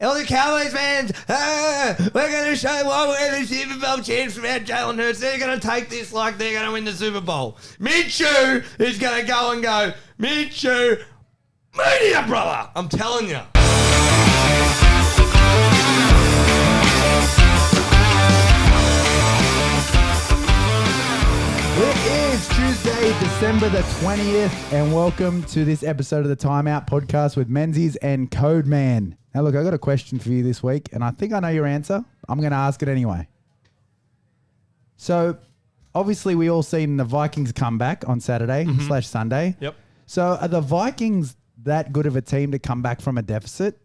All the Cowboys fans, we're going to show why we're the Super Bowl champs without Jalen Hurts. They're going to take this like they're going to win the Super Bowl. Minshew is going to go and go, Minshew, media, brother. I'm telling you. It is Tuesday, December the 20th, and welcome to this episode of the Timeout podcast with Menzies and Codeman. Now, look, I got a question for you this week, and I think I know your answer. I'm going to ask it anyway. So, obviously, we all seen the Vikings come back on Saturday / Sunday. Yep. So, are the Vikings that good of a team to come back from a deficit?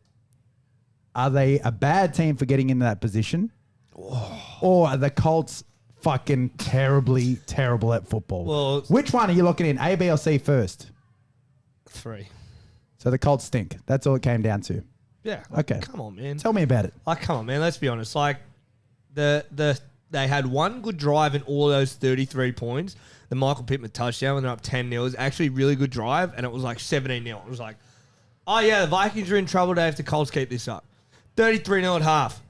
Are they a bad team for getting into that position? Oh. Or are the Colts fucking terrible at football? Well, which one are you looking in, A, B, or C first? 3. So the Colts stink. That's all it came down to. Yeah. Okay. Come on, man. Tell me about it. Come on, man. Let's be honest. They had one good drive in all those 33 points. The Michael Pittman touchdown when they're up 10-0 is actually a really good drive, and it was like 17-0. It was like, oh, yeah, the Vikings are in trouble today if the Colts keep this up. 33-0 at half.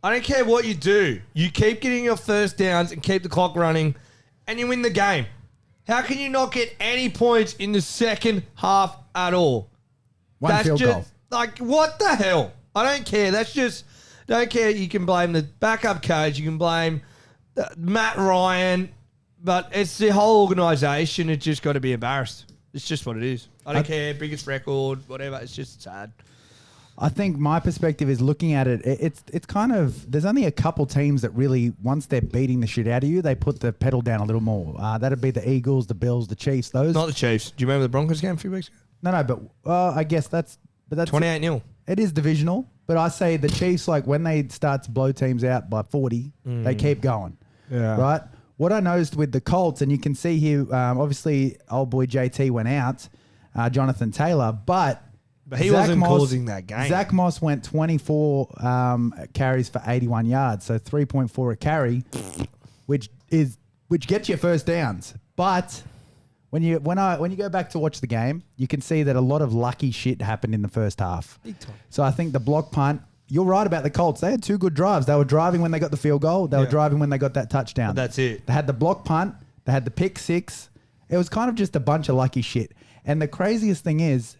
I don't care what you do. You keep getting your first downs and keep the clock running, and you win the game. How can you not get any points in the second half at all? One field goal. Like, what the hell? I don't care. Don't care. You can blame the backup coach. You can blame Matt Ryan. But it's the whole organisation. It's just got to be embarrassed. It's just what it is. I don't care. Biggest record, whatever. It's just sad. I think my perspective is looking at it. It's kind of, there's only a couple teams that really, once they're beating the shit out of you, they put the pedal down a little more. That'd be the Eagles, the Bills, the Chiefs. Those. Not the Chiefs. Do you remember the Broncos game a few weeks ago? No, but I guess that's 28-0. It is divisional, but I say the Chiefs, like when they start to blow teams out by 40, they keep going. Yeah. Right? What I noticed with the Colts, and you can see here, obviously, old boy JT went out, Jonathan Taylor, but he wasn't causing that game. Zach Moss went 24 carries for 81 yards, so 3.4 a carry, which gets you first downs. But when you go back to watch the game, you can see that a lot of lucky shit happened in the first half. Big time. So I think the block punt. You're right about the Colts. They had 2 good drives. They were driving when they got the field goal. They were driving when they got that touchdown. But that's it. They had the block punt. They had the pick six. It was kind of just a bunch of lucky shit. And the craziest thing is,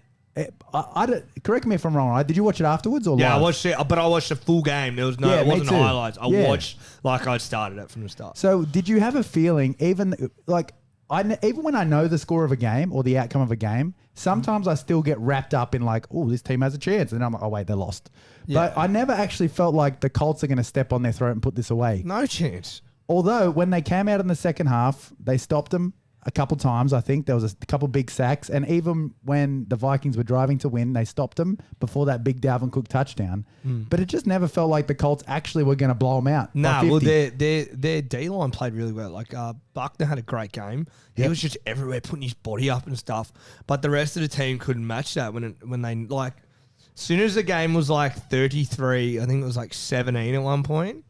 correct me if I'm wrong, right? Did you watch it afterwards or live? I watched it, but I watched the full game. There was it wasn't highlights. I watched like I started it from the start. So did you have a feeling, even when I know the score of a game or the outcome of a game, sometimes I still get wrapped up in like, oh, this team has a chance. And I'm like, oh, wait, they're lost. Yeah. But I never actually felt like the Colts are going to step on their throat and put this away. No chance. Although when they came out in the second half, they stopped them a couple times. I think there was a couple big sacks. And even when the Vikings were driving to win, they stopped them before that big Dalvin Cook touchdown. But it just never felt like the Colts actually were going to blow them out. Well, their D-line played really well. Like Buckner had a great game. He was just everywhere putting his body up and stuff. But the rest of the team couldn't match that when they like, as soon as the game was like 33, I think it was like 17 at one point,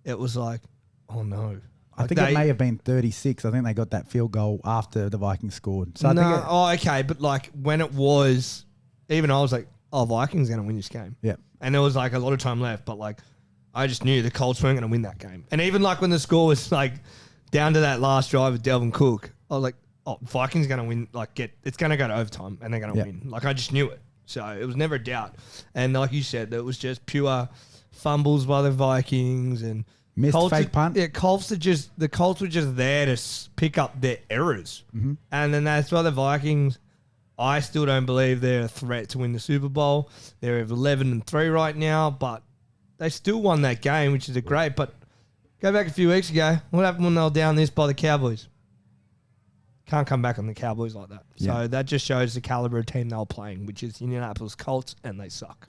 it was like, oh no. I think it may have been 36. I think they got that field goal after the Vikings scored. So okay, but like when it was, even I was like, oh, Vikings are going to win this game. Yeah. And there was like a lot of time left, but like I just knew the Colts weren't going to win that game. And even like when the score was like down to that last drive with Dalvin Cook, I was like, oh, Vikings are going to win, it's going to go to overtime and they're going to win. Like I just knew it. So it was never a doubt. And like you said, it was just pure fumbles by the Vikings and missed fake punt. Yeah, the Colts were just there to pick up their errors. Mm-hmm. And then that's why the Vikings, I still don't believe they're a threat to win the Super Bowl. They're 11-3 right now, but they still won that game, which is great. But go back a few weeks ago, what happened when they were down this by the Cowboys? Can't come back on the Cowboys like that. Yeah. So that just shows the caliber of team they were playing, which is Indianapolis Colts, and they suck.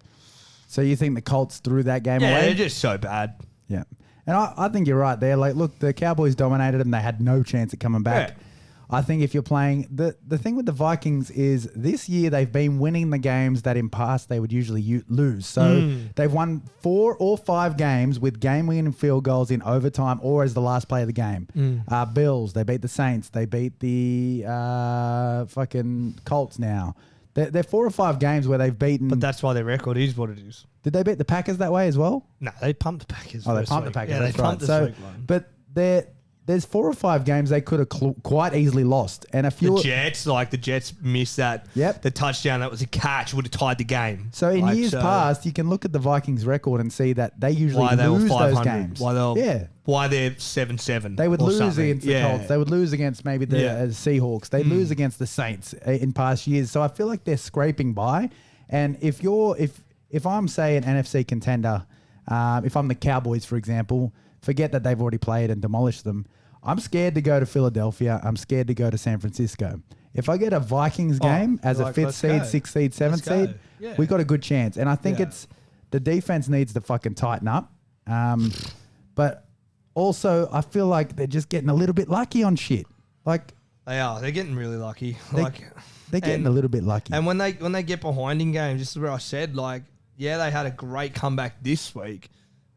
So you think the Colts threw that game away? Yeah, they're just so bad. Yeah. And I think you're right there. Like, look, the Cowboys dominated them. They had no chance at coming back. Yeah. I think if you're playing... The thing with the Vikings is this year they've been winning the games that in past they would usually lose. So they've won 4 or 5 games with game-winning field goals in overtime or as the last play of the game. Bills, they beat the Saints. They beat the fucking Colts now. They're 4 or 5 games where they've beaten. But that's why their record is what it is. Did they beat the Packers that way as well? No, they pumped the Packers. Oh, they first pumped week. the Packers. Yeah, That's they right. pumped this So, week one. but there's 4 or 5 games they could have quite easily lost, and a few. The Jets missed that. Yep. The touchdown that was a catch would have tied the game. So in years past, you can look at the Vikings record and see that they usually lose those games. Why they're 7-7. They would lose something. against the Colts. They would lose against maybe the Seahawks. They lose against the Saints in past years. So I feel like they're scraping by. And if I'm say an NFC contender, if I'm the Cowboys, for example, forget that they've already played and demolished them. I'm scared to go to Philadelphia. I'm scared to go to San Francisco. If I get a Vikings game as a 5th seed, 6th seed, 7th seed, we got a good chance. And I think it's the defense needs to fucking tighten up. But also, I feel like they're just getting a little bit lucky on shit. Like they are. They're getting really lucky. They're getting a little bit lucky. And when they get behind in games, this is where I said, they had a great comeback this week.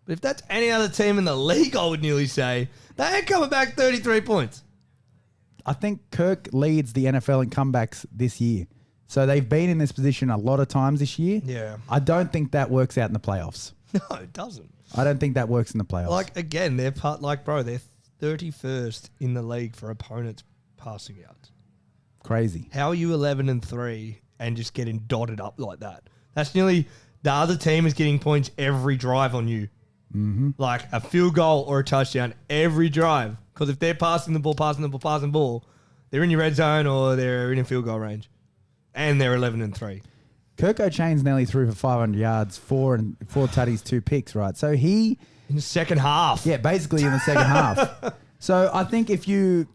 But if that's any other team in the league, I would nearly say, they ain't coming back 33 points. I think Kirk leads the NFL in comebacks this year. So they've been in this position a lot of times this year. Yeah. I don't think that works out in the playoffs. No, it doesn't. I don't think that works in the playoffs. Again, they're 31st in the league for opponents passing out. Crazy. How are you 11-3 and just getting dotted up like that? That's nearly the other team is getting points every drive on you. Mm-hmm. Like a field goal or a touchdown every drive. Because if they're passing the ball, they're in your red zone or they're in a field goal range. And they're 11-3. Kirk O'Chain's nearly threw for 500 yards, 4 tutties, 2 picks, right? So in the second half. Yeah, basically in the second half. So I think if we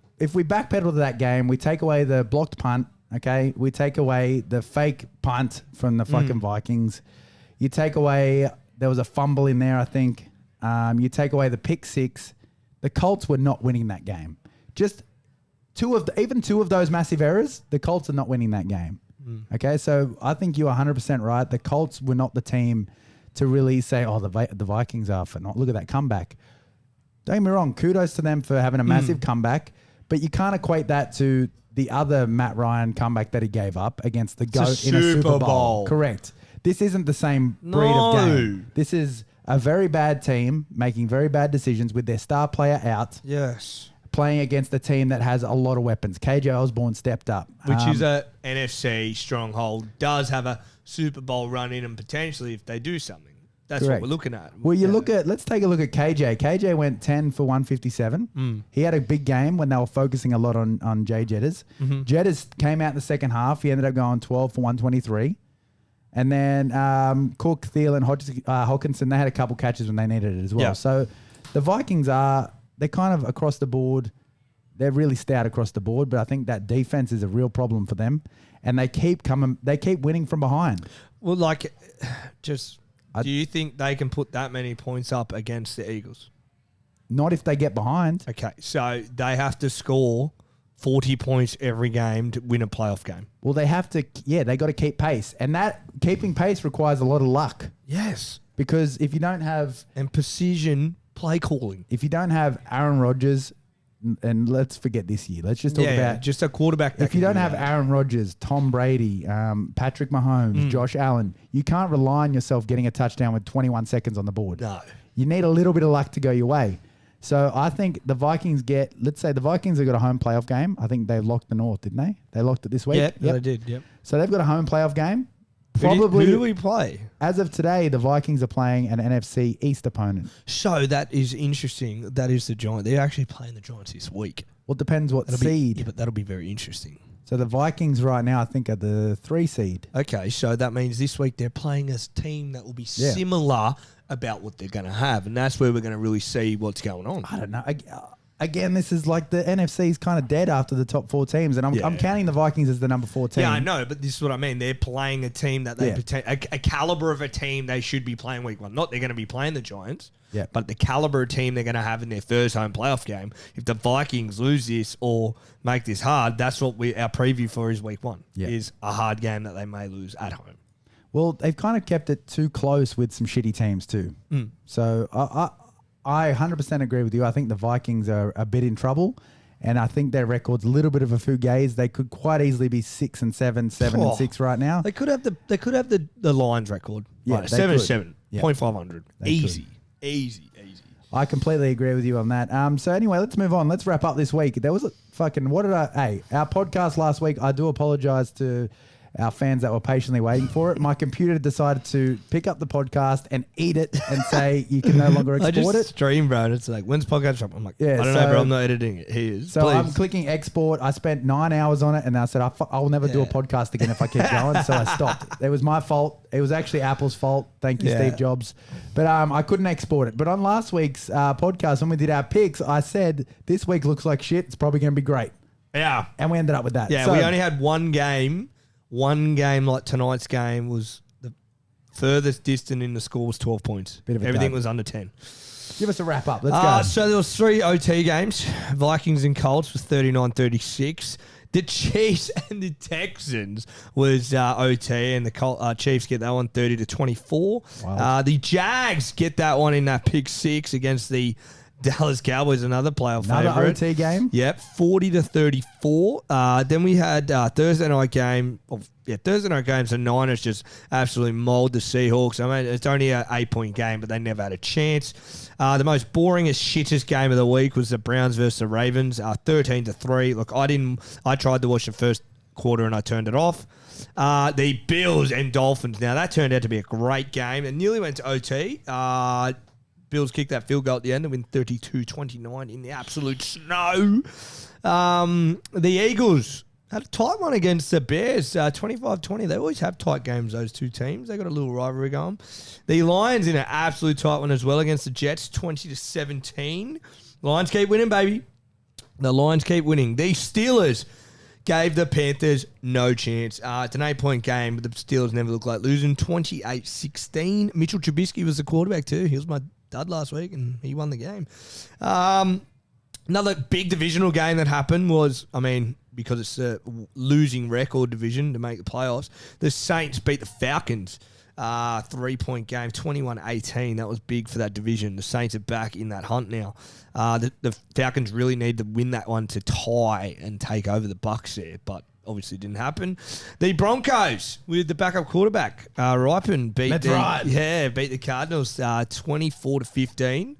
backpedal to that game, we take away the blocked punt, okay? We take away the fake punt from the fucking Vikings. You take away, there was a fumble in there, I think. You take away the pick 6. The Colts were not winning that game. Just even two of those massive errors, the Colts are not winning that game. Okay, so I think you're 100% right. The Colts were not the team to really say, the Vikings are for not. Look at that comeback. Don't get me wrong, kudos to them for having a massive comeback, but you can't equate that to the other Matt Ryan comeback that he gave up against the GOAT in a Super Bowl. Correct. This isn't the same breed of game. This is a very bad team making very bad decisions with their star player out. Yes. Playing against a team that has a lot of weapons. KJ Osborne stepped up. Which is a NFC stronghold, does have a Super Bowl run in them potentially if they do something. That's correct. what we're looking at. Well, let's take a look at KJ. KJ went 10 for 157. He had a big game when they were focusing a lot on Jay Jettas. Jettas came out in the second half. He ended up going 12 for 123. And then Cook, Thielen, Hawkinson, they had a couple catches when they needed it as well. Yeah. So the Vikings they're kind of across the board. They're really stout across the board, but I think that defense is a real problem for them. And they keep winning from behind. Well, do you think they can put that many points up against the Eagles? Not if they get behind. Okay, so they have to score 40 points every game to win a playoff game. Well, they have to, they got to keep pace. And that keeping pace requires a lot of luck. Yes. Because if you don't have... And precision play calling. If you don't have Aaron Rodgers, and let's forget this year. Let's just talk about... just a quarterback. If you don't have Aaron Rodgers, Tom Brady, Patrick Mahomes, Josh Allen, you can't rely on yourself getting a touchdown with 21 seconds on the board. No. You need a little bit of luck to go your way. So I think the Vikings let's say the Vikings have got a home playoff game. I think they locked the North, didn't they? They locked it this week. Yep. They did, yep. So they've got a home playoff game. Who do we play? As of today, the Vikings are playing an NFC East opponent. So that is interesting. That is the Giants. They're actually playing the Giants this week. Well, it depends what seed. But that'll be very interesting. So the Vikings right now, I think, are the 3 seed. Okay, so that means this week they're playing a team that will be similar about what they're going to have, and that's where we're going to really see what's going on. I don't know. Again, this is like the NFC's kind of dead after the top 4 teams, and I'm counting the Vikings as the number 4 team. Yeah, I know, but this is what I mean. They're playing a team that a caliber of a team they should be playing week 1. Not they're going to be playing the Giants, but the caliber of team they're going to have in their first home playoff game. If the Vikings lose this or make this hard, that's what our preview for is week 1, is a hard game that they may lose at home. Well, they've kind of kept it too close with some shitty teams too. So I 100% agree with you. I think the Vikings are a bit in trouble. And I think their record's a little bit of a fugazi. They could quite easily be 6-7, 7-6 right now. They could have the Lions record. Yeah, Right, they 7-7, Yeah. 0.500. Easy. I completely agree with you on that. So anyway, let's move on. Let's wrap up this week. There was a fucking our podcast last week. I do apologize to our fans that were patiently waiting for it. My computer decided to pick up the podcast and eat it and say you can no longer export I just it. stream, bro. And it's like, when's podcast drop? I'm like, Yeah, I don't know, bro. I'm not editing it. He is. So Please. I'm clicking export. I spent 9 hours on it, and I said I'll never do a podcast again if I keep going. So I stopped. It was my fault. It was actually Apple's fault. Thank you, Steve Jobs. But I couldn't export it. But on last week's podcast, when we did our picks, I said this week looks like shit. It's probably going to be great. Yeah. And we ended up with that. Yeah, so, we only had one game. One game like tonight's game was the furthest distant in the score was 12 points. Everything dud. was under 10. Give us a wrap up. Let's go. So there was 3 OT games. Vikings and Colts was 39-36. The Chiefs and the Texans was OT, and the Chiefs get that one 30-24. Wow. The Jags get that one in that pick 6 against the Dallas Cowboys, another playoff Another favorite. OT game? Yep, 40-34. Then we had Thursday night game. Thursday night games, the Niners just absolutely mauled the Seahawks. I mean, it's only an 8-point game, but they never had a chance. The most boringest, shittest game of the week was the Browns versus the Ravens, 13-3. Look, I tried to watch the first quarter and I turned it off. The Bills and Dolphins. Now, that turned out to be a great game. It nearly went to OT. Bills kicked that field goal at the end and win 32-29 in the absolute snow. The Eagles had a tight one against the Bears, 25-20. They always have tight games, those two teams. They got a little rivalry going. The Lions in an absolute tight one as well against the Jets, 20-17. Lions keep winning, baby. The Lions keep winning. The Steelers gave the Panthers no chance. It's an 8-point game, but the Steelers never look like losing, 28-16. Mitchell Trubisky was the quarterback too. He was my dud last week, and he won the game. Another big divisional game that happened was, because it's a losing record division to make the playoffs, the Saints beat the Falcons. 3-point game, 21-18. That was big for that division. The Saints are back in that hunt now. The Falcons really need to win that one to tie and take over the Bucs there, but obviously didn't happen. The Broncos with the backup quarterback, Ripon, beat the Cardinals 24-15.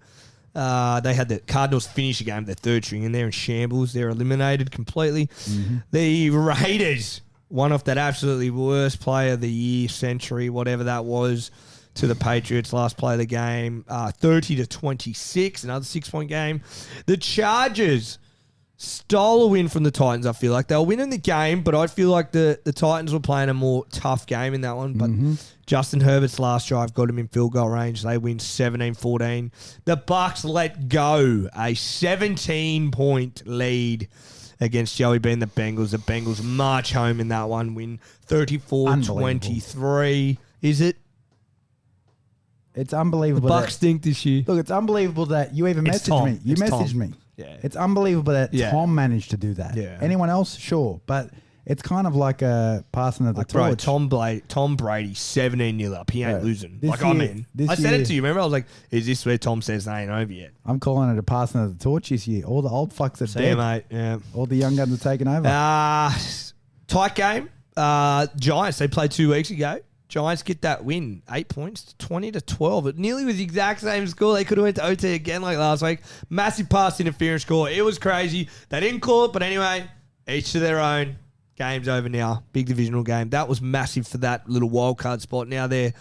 They had the Cardinals finish the game, their third string, and they're in shambles. They're eliminated completely. Mm-hmm. The Raiders won off that absolutely worst play of the year, century, whatever that was, to the Patriots last play of the game, 30-26, another 6-point game. The Chargers stole a win from the Titans, I feel like. They were winning the game, but I feel like the Titans were playing a more tough game in that one. But Justin Herbert's last drive got him in field goal range. They win 17-14. The Bucs let go a 17-point lead against Joey B and the Bengals. The Bengals march home in that one, win 34-23. Is it? It's unbelievable. The Bucs stink this year. Look, it's unbelievable that you even messaged me. You messaged me. Yeah. It's unbelievable that Tom managed to do that. Yeah. Anyone else? Sure. But it's kind of like a passing of the torch. Bro, Tom Brady, 17-0 up. He ain't losing. I said it to you. Remember? I was like, is this where Tom says they ain't over yet? I'm calling it a passing of the torch this year. All the old fucks are dead. Mate. Yeah. All the young guns are taking over. Tight game. Giants, they played 2 weeks ago. Giants get that win, 8 points, 20-12. It nearly was the exact same score. They could have went to OT again like last week. Massive pass interference score. It was crazy. They didn't call it, but anyway, each to their own. Game's over now. Big divisional game. That was massive for that little wild card spot. Now they're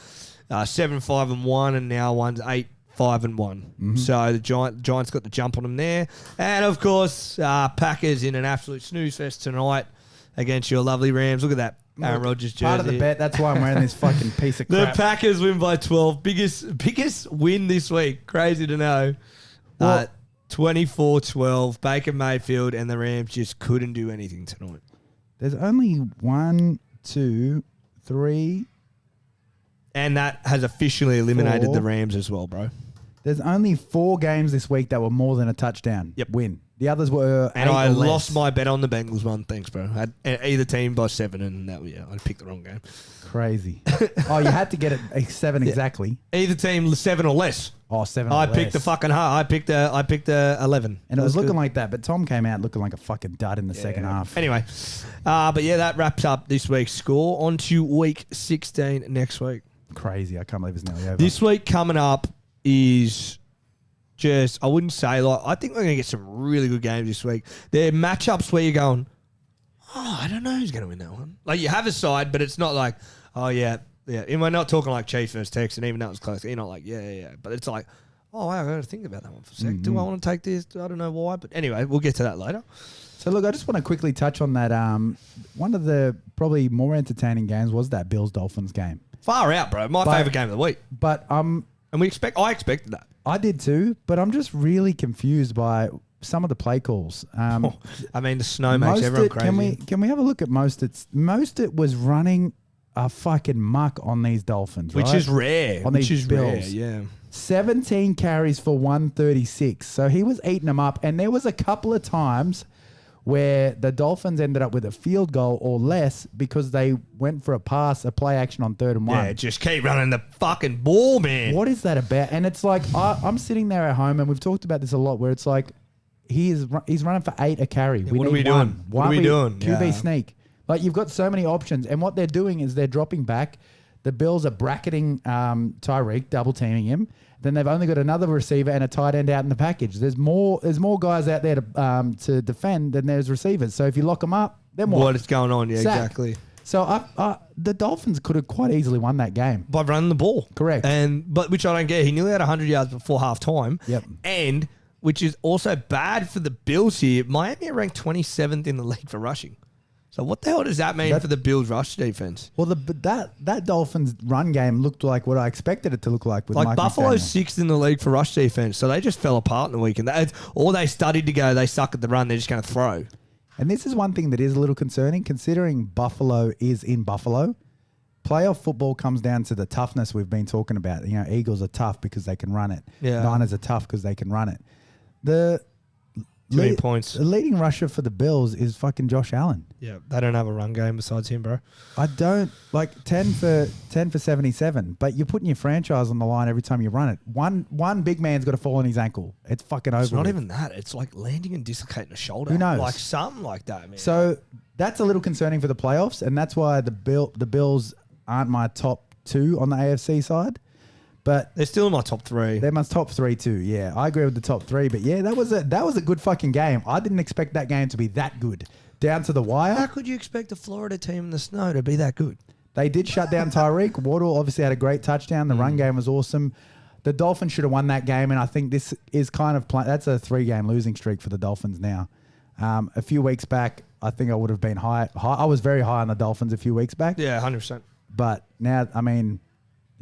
7-5-1, and now one's 8-5-1. Mm-hmm. So the Giants got the jump on them there. And of course, Packers in an absolute snooze fest tonight against your lovely Rams. Look at that. Aaron Rodgers jersey. Part of the bet. That's why I'm wearing this fucking piece of crap. The Packers win by 12. Biggest win this week. Crazy to know. 24-12. Baker Mayfield and the Rams just couldn't do anything tonight. There's only 1, 2, 3. And that has officially eliminated the Rams as well, bro. There's only 4 games this week that were more than a touchdown win. The others were And 8 I or less. lost my bet on the Bengals one. Thanks, bro. I had either team by 7, and I picked the wrong game. Crazy. Oh, you had to get it 7 exactly. Either team 7 or less. Oh, 7 or I less. picked the fucking I picked the 11. And it was looking like that, but Tom came out looking like a fucking dud in the second half. Anyway, but yeah, that wraps up this week's score. On to week 16 next week. Crazy. I can't believe it's nearly over. This week coming up is just, I wouldn't say I think we're going to get some really good games this week. They're matchups where you're going, I don't know who's going to win that one. Like, you have a side, but it's not like, oh, yeah. And we're not talking like Chiefs versus Texans, even though it was close. You're not like, yeah. But it's like, oh, wow, I got to think about that one for a sec. Do I want to take this? I don't know why. But anyway, we'll get to that later. So, look, I just want to quickly touch on that. One of the probably more entertaining games was that Bills-Dolphins game. Far out, bro. My favourite game of the week. But And I expected that. I did too, but I'm just really confused by some of the play calls. I mean, the snow makes everyone crazy. Can we have a look at Mostert? Mostert was running a fucking muck on these Dolphins, Which right? is rare. On Which these is Bills. rare, yeah. 17 carries for 136. So he was eating them up. And there was a couple of times where the Dolphins ended up with a field goal or less because they went for a play action on 3rd and 1. Yeah, just keep running the fucking ball, man. What is that about? And it's like, I'm sitting there at home, and we've talked about this a lot, where it's like, he's running for 8 a carry. What are we doing? What are we doing? QB sneak. Like, you've got so many options. And what they're doing is they're dropping back. The Bills are bracketing Tyreek, double teaming him. Then they've only got another receiver and a tight end out in the package. There's more guys out there to defend than there's receivers. So if you lock them up, then what? What is going on? Yeah, Sack. exactly. So the Dolphins could have quite easily won that game. By running the ball. Correct. But which I don't get. He nearly had 100 yards before half time. Yep. And which is also bad for the Bills here. Miami are ranked 27th in the league for rushing. So what the hell does that mean for the Bills' rush defense? Well, that Dolphins run game looked like what I expected it to look like. With Like Mike Buffalo's McDaniel. 6th in the league for rush defense, so they just fell apart in the weekend. Or they studied to go, they suck at the run, they're just going to throw. And this is one thing that is a little concerning, considering Buffalo is in Buffalo. Playoff football comes down to the toughness we've been talking about. You know, Eagles are tough because they can run it. Yeah. Niners are tough because they can run it. Too many points. The leading rusher for the Bills is fucking Josh Allen. Yeah, they don't have a run game besides him, bro. I don't like 10 for 77, but you're putting your franchise on the line every time you run it. One big man's got to fall on his ankle. It's fucking over. It's not with. even that. It's like landing and dislocating a shoulder. Who knows? Like something like that, man. So that's a little concerning for the playoffs, and that's why the Bills aren't my top 2 on the AFC side. But they're still in my top 3. They're my top 3 too. Yeah, I agree with the top 3. But yeah, that was a good fucking game. I didn't expect that game to be that good, down to the wire. How could you expect a Florida team in the snow to be that good? They did shut down Tyreek. Waddle obviously had a great touchdown. The run game was awesome. The Dolphins should have won that game, and I think this is kind of that's a 3-game losing streak for the Dolphins now. A few weeks back, I think I would have been high. I was very high on the Dolphins a few weeks back. Yeah, 100%. But now, I mean.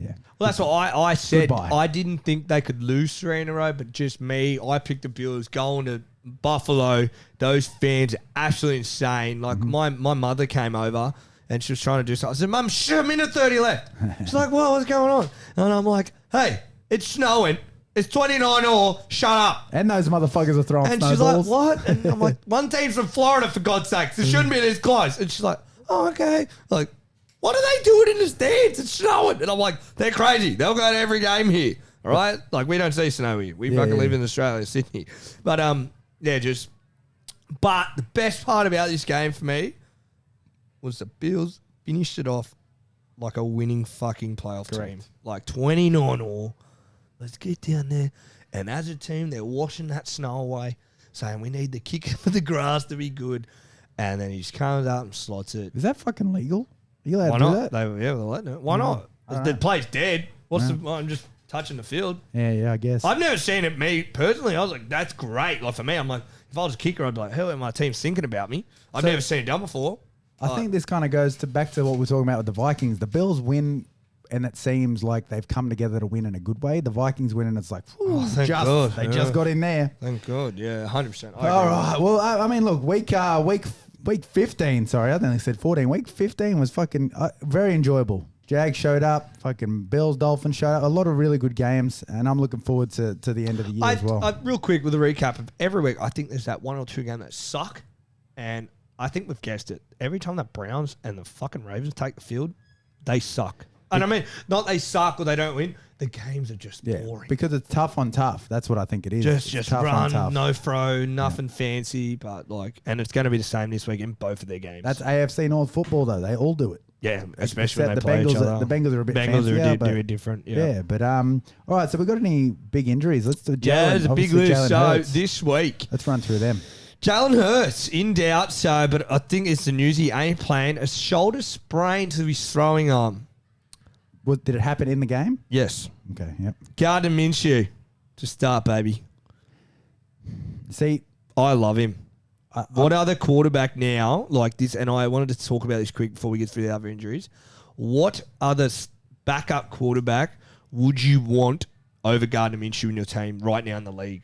Yeah. Well, that's what I said. Goodbye. I didn't think they could lose 3 in a row, but just me. I picked the Bills going to Buffalo. Those fans are absolutely insane. Like, my mother came over and she was trying to do something. I said, Mum, shit, a minute 30 left. She's like, what's going on? And I'm like, hey, it's snowing. It's 29 all. Shut up. And those motherfuckers are throwing And snowballs. she's like, what? And I'm like, one team's from Florida, for God's sakes. It shouldn't be this close. And she's like, oh, okay. Like, what are they doing in the stands? It's snowing. And I'm like, they're crazy. They'll go to every game here. All right? Like, we don't see snow here. We fucking live in Australia, Sydney. But, but the best part about this game for me was the Bills finished it off like a winning fucking playoff team. Like 29 all. Let's get down there. And as a team, they're washing that snow away, saying we need the kicker for the grass to be good. And then he just comes out and slots it. Is that fucking legal? Are you allowed Why to do not? that? They're letting it. Why not? The play's dead. I'm just touching the field. Yeah, I guess. I've never seen it, me personally. I was like, that's great. Like, for me, I'm like, if I was a kicker, I'd be like, hell, my team's thinking about me. I've never seen it done before. I think this kind of goes back to what we were talking about with the Vikings. The Bills win, and it seems like they've come together to win in a good way. The Vikings win, and it's like, thank God. They just got in there. Thank God. Yeah, 100%. All right. Well, I mean, look, week 15. Sorry, I only said 14. Week 15 was fucking very enjoyable. Jag showed up. Fucking Bills, Dolphins showed up. A lot of really good games, and I'm looking forward to the end of the year as well. Real quick with a recap of every week, I think there's that one or two games that suck, and I think we've guessed it. Every time the Browns and the fucking Ravens take the field, they suck. And I mean, not they suck or they don't win. The games are just boring. Because it's tough on tough. That's what I think it is. Just tough run, on tough. no throw, nothing fancy, but like, and it's going to be the same this week in both of their games. That's AFC North football, though. They all do it. Yeah, especially when they the play Bengals each other. The Bengals are a bit Bengals fancier, are but, different. Yeah, but all right. So we got any big injuries? Let's do. There's a big list. So this week, let's run through them. Jalen Hurts in doubt. So, but I think it's the news he ain't playing. A shoulder sprain to his throwing arm. Did it happen in the game? Yes. Okay. Yep. Gardner Minshew to start, baby. See, I love him. What other quarterback now like this? And I wanted to talk about this quick before we get through the other injuries. What other backup quarterback would you want over Gardner Minshew in your team right now in the league?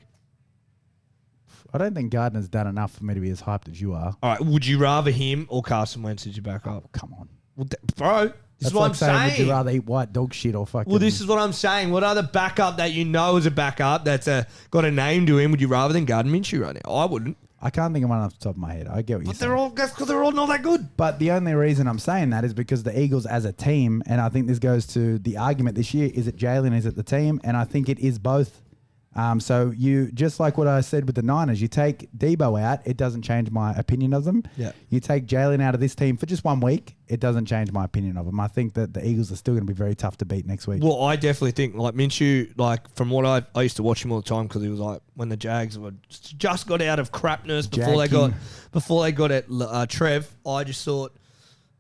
I don't think Gardner's done enough for me to be as hyped as you are. All right.Uld you rather him or Carson Wentz as your backup? Oh, come on. Well, bro, this is what like I'm saying. Would you rather eat white dog shit or fucking... Well, this is what I'm saying. What other backup that you know is a backup that's got a name to him would you rather than Gardner Minshew right now? I wouldn't. I can't think of one off the top of my head. I get what you're saying. That's because they're all not that good. But the only reason I'm saying that is because the Eagles as a team, and I think this goes to the argument this year, is it Jalen, is it the team? And I think it is both. So you, just like what I said with the Niners, you take Debo out, it doesn't change my opinion of them. Yeah. You take Jalen out of this team for just 1 week, it doesn't change my opinion of them. I think that the Eagles are still going to be very tough to beat next week. Well, I definitely think, like, Minshew, like, from what I used to watch him all the time because he was like, when the Jags were just got out of crapness before they got at Trev, I just thought,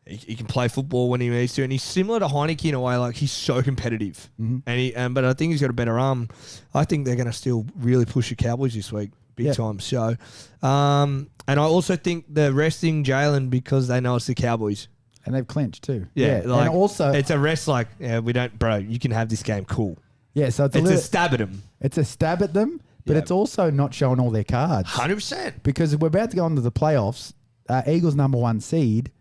he can play football when he needs to, and he's similar to Heineke in a way. Like, he's so competitive, but I think he's got a better arm. I think they're going to still really push the Cowboys this week, big time. So, and I also think they're resting Jalen because they know it's the Cowboys, and they've clinched too. Yeah, like, and also it's a rest. Like, we don't, bro. You can have this game, cool. Yeah, so it's a stab at them. It's a stab at them, but it's also not showing all their cards. 100%. Because we're about to go into the playoffs. Eagles #1 seed.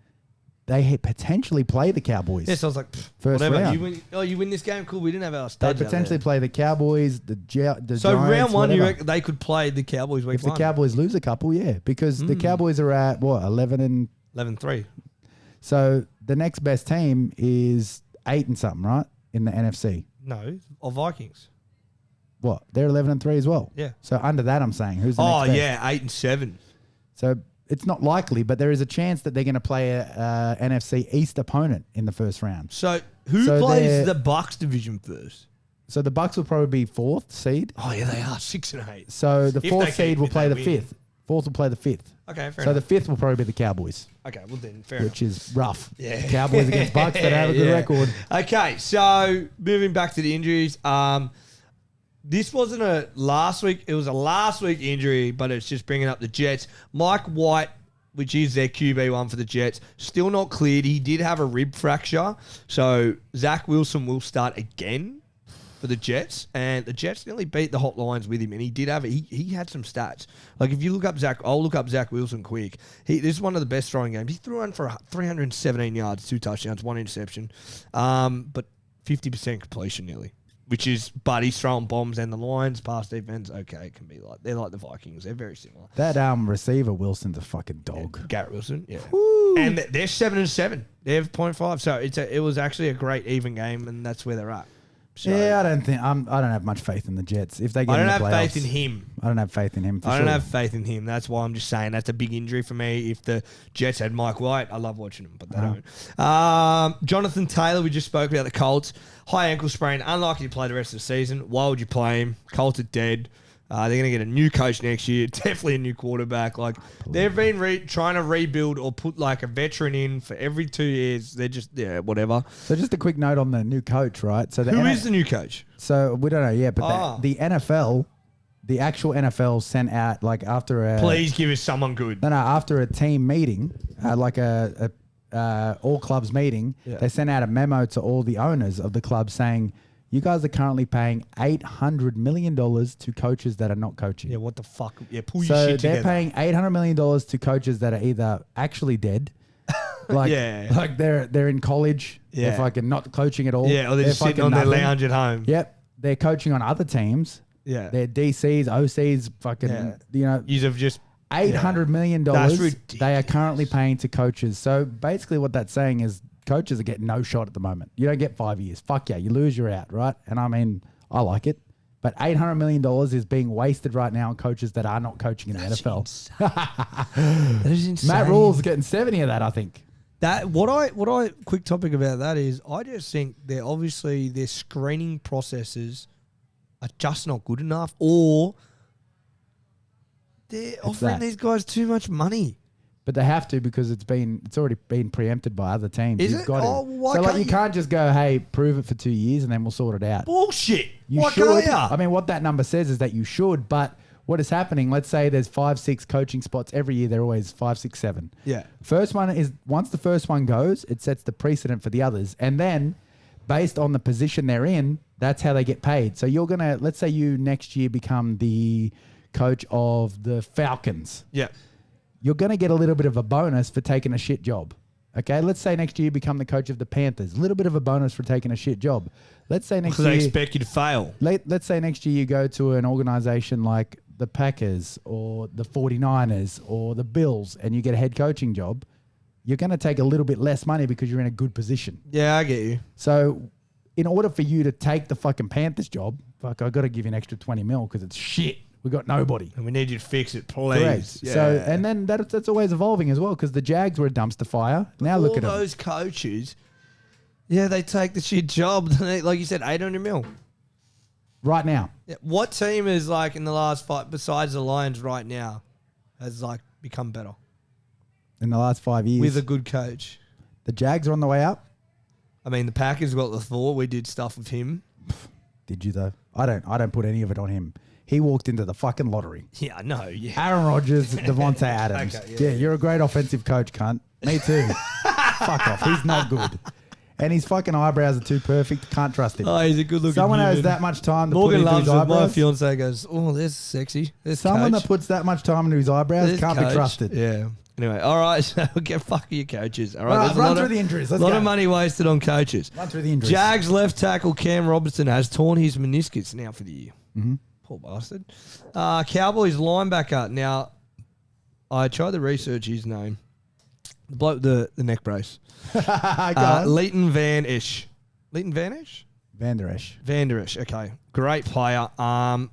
They potentially play the Cowboys. Yeah, so I was like, first whatever. round. You win this game, cool. We didn't have our They studs out potentially there. play the Cowboys, the Giants, So round one, you whatever. reckon they could play the Cowboys week If one? the Cowboys lose a couple, yeah. Because the Cowboys are at, 11 and... 11-3. So the next best team is 8 and something, right? In the NFC. No, or Vikings. What? They're 11 and 3 as well. Yeah. So under that, I'm saying, who's the next best? Yeah, 8 and 7. So it's not likely, but there is a chance that they're going to play a NFC East opponent in the first round. So who So plays they're- the Bucks division first? So the Bucks will probably be 4th seed. Oh yeah, they are 6 and 8. So the If 4th they seed keep- will if play they the win. 5th. 4th will play the 5th. Okay, fair So enough. the 5th will probably be the Cowboys, Okay, well then, fair which is rough. Yeah. Cowboys against Bucks that have a good Yeah. record. Okay, so moving back to the injuries. This wasn't a last week. It was a last week injury, but it's just bringing up the Jets. Mike White, which is their QB1 for the Jets, still not cleared. He did have a rib fracture. So Zach Wilson will start again for the Jets. And the Jets nearly beat the Hot Lions with him. And he did have he had some stats. Like if you look up I'll look up Zach Wilson quick. This is one of the best throwing games. He threw on for 317 yards, 2 touchdowns, 1 interception. But 50% completion nearly. But he's throwing bombs, and the Lions pass defense, okay, it can be like, they're like the Vikings. They're very similar. That receiver Wilson's a fucking dog. Yeah, Garrett Wilson, yeah. Woo. And they're 7 and 7. They have 0.5. So it was actually a great even game, and that's where they're at. So, Yeah, I don't have much faith in the Jets. If they get I don't in have the playoffs, faith in him. I don't have faith in him. For I sure. don't have faith in him. That's why I'm just saying that's a big injury for me. If the Jets had Mike White, I love watching them, but they don't. Jonathan Taylor, we just spoke about the Colts. High ankle sprain, unlikely to play the rest of the season. Why would you play him? Colts are dead. They're going to get a new coach next year. Definitely a new quarterback. Like they've been trying to rebuild or put like a veteran in for every 2 years. They're just whatever. So just a quick note on the new coach, right? So Who is the new coach? So we don't know yet, but the NFL, the actual NFL sent out like after a Please give us someone good. No, after a team meeting, like a all clubs meeting, they sent out a memo to all the owners of the club saying, you guys are currently paying $800 million to coaches that are not coaching. Yeah, what the fuck? Yeah, pull your So shit they're together. paying $800 million to coaches that are either actually dead Like, Yeah. like they're in college. Yeah. They're fucking not coaching at all. Yeah, or they're just sitting fucking on their nothing. lounge at home. Yep. They're coaching on other teams. Yeah. They're DCs, OCs, fucking, Yeah. you know, You have just $800 million That's they are currently paying to coaches. So basically what that's saying is coaches are getting no shot at the moment. You don't get 5 years. Fuck yeah, you lose, you're out, right? And I mean, I like it. But $800 million is being wasted right now on coaches that are not coaching in the NFL. That is insane. Matt Rule's getting 70 of that, I think. That what I quick topic about that is I just think they're obviously their screening processes are just not good enough, or they're offering these guys too much money. But they have to because it's already been preempted by other teams. Is You've it? got to. Oh, why so like can't you you- can't just go, hey, prove it for 2 years and then we'll sort it out. Bullshit. You Why should. can't ya? I mean, what that number says is that you should, but what is happening, let's say there's 5, 6 coaching spots every year. They're always 5, 6, 7. Yeah. First one is, once the first one goes, it sets the precedent for the others. And then based on the position they're in, that's how they get paid. So you're going to, let's say you next year become the coach of the Falcons. Yeah. You're going to get a little bit of a bonus for taking a shit job. Okay, let's say next year you become the coach of the Panthers. A little bit of a bonus for taking a shit job. Let's say next Because they year, expect you to fail. let's say next year you go to an organization like the Packers or the 49ers or the Bills and you get a head coaching job. You're going to take a little bit less money because you're in a good position. Yeah, I get you. So in order for you to take the fucking Panthers job, fuck, I got to give you an extra 20 mil because it's shit. We got nobody. And we need you to fix it, please. Correct. Yeah. So, and then that's always evolving as well because the Jags were a dumpster fire. Now look all at them. those coaches, yeah, they take the shit job. Like you said, 800 mil. Right now. Yeah. What team is like in the last 5, besides the Lions right now, has like become better In the last 5 years. with a good coach? The Jags are on the way up. I mean, the Packers got the Thor. We did stuff with him. Did you though? I don't put any of it on him. He walked into the fucking lottery. Yeah, I know. Yeah. Aaron Rodgers, Devontae Adams. Okay, yeah, you're a great offensive coach, cunt. Me too. Fuck off. He's not good. And his fucking eyebrows are too perfect. Can't trust him. Oh, he's a good looking Someone has human. that much time to Morgan put into loves his it. My eyebrows. fiance goes, oh, there's sexy. There's Someone coach. that puts that much time into his eyebrows There's can't coach. be trusted. Yeah. Anyway, all right. So get fuck your coaches. All right. All right, there's a run lot through of- the injuries. Let's lot go. of money wasted on coaches. Run through the injuries. Jags left tackle Cam Robertson has torn his meniscus now for the year. Mm-hmm. Poor bastard. Cowboys linebacker. Now, I tried to research his name. The bloke, the neck brace. Go on. Leighton Van Esch. Leighton Van Esch? Van Der Esch. Van Der Esch, okay. Great player.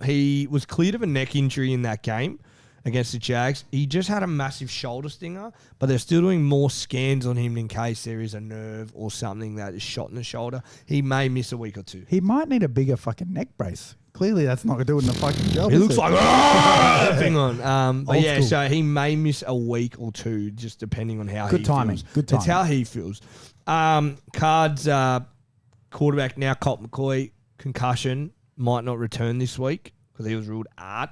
He was cleared of a neck injury in that game against the Jags. He just had a massive shoulder stinger, but they're still doing more scans on him in case there is a nerve or something that is shot in the shoulder. He may miss a week or two. He might need a bigger fucking neck brace. Clearly, that's not doing the fucking job. He is looks it? like hang on. But Old yeah, school. so he may miss a week or two, just depending on how Good he timing. feels. Good That's timing. how he feels. Cards quarterback now, Colt McCoy, concussion, might not return this week because he was ruled out.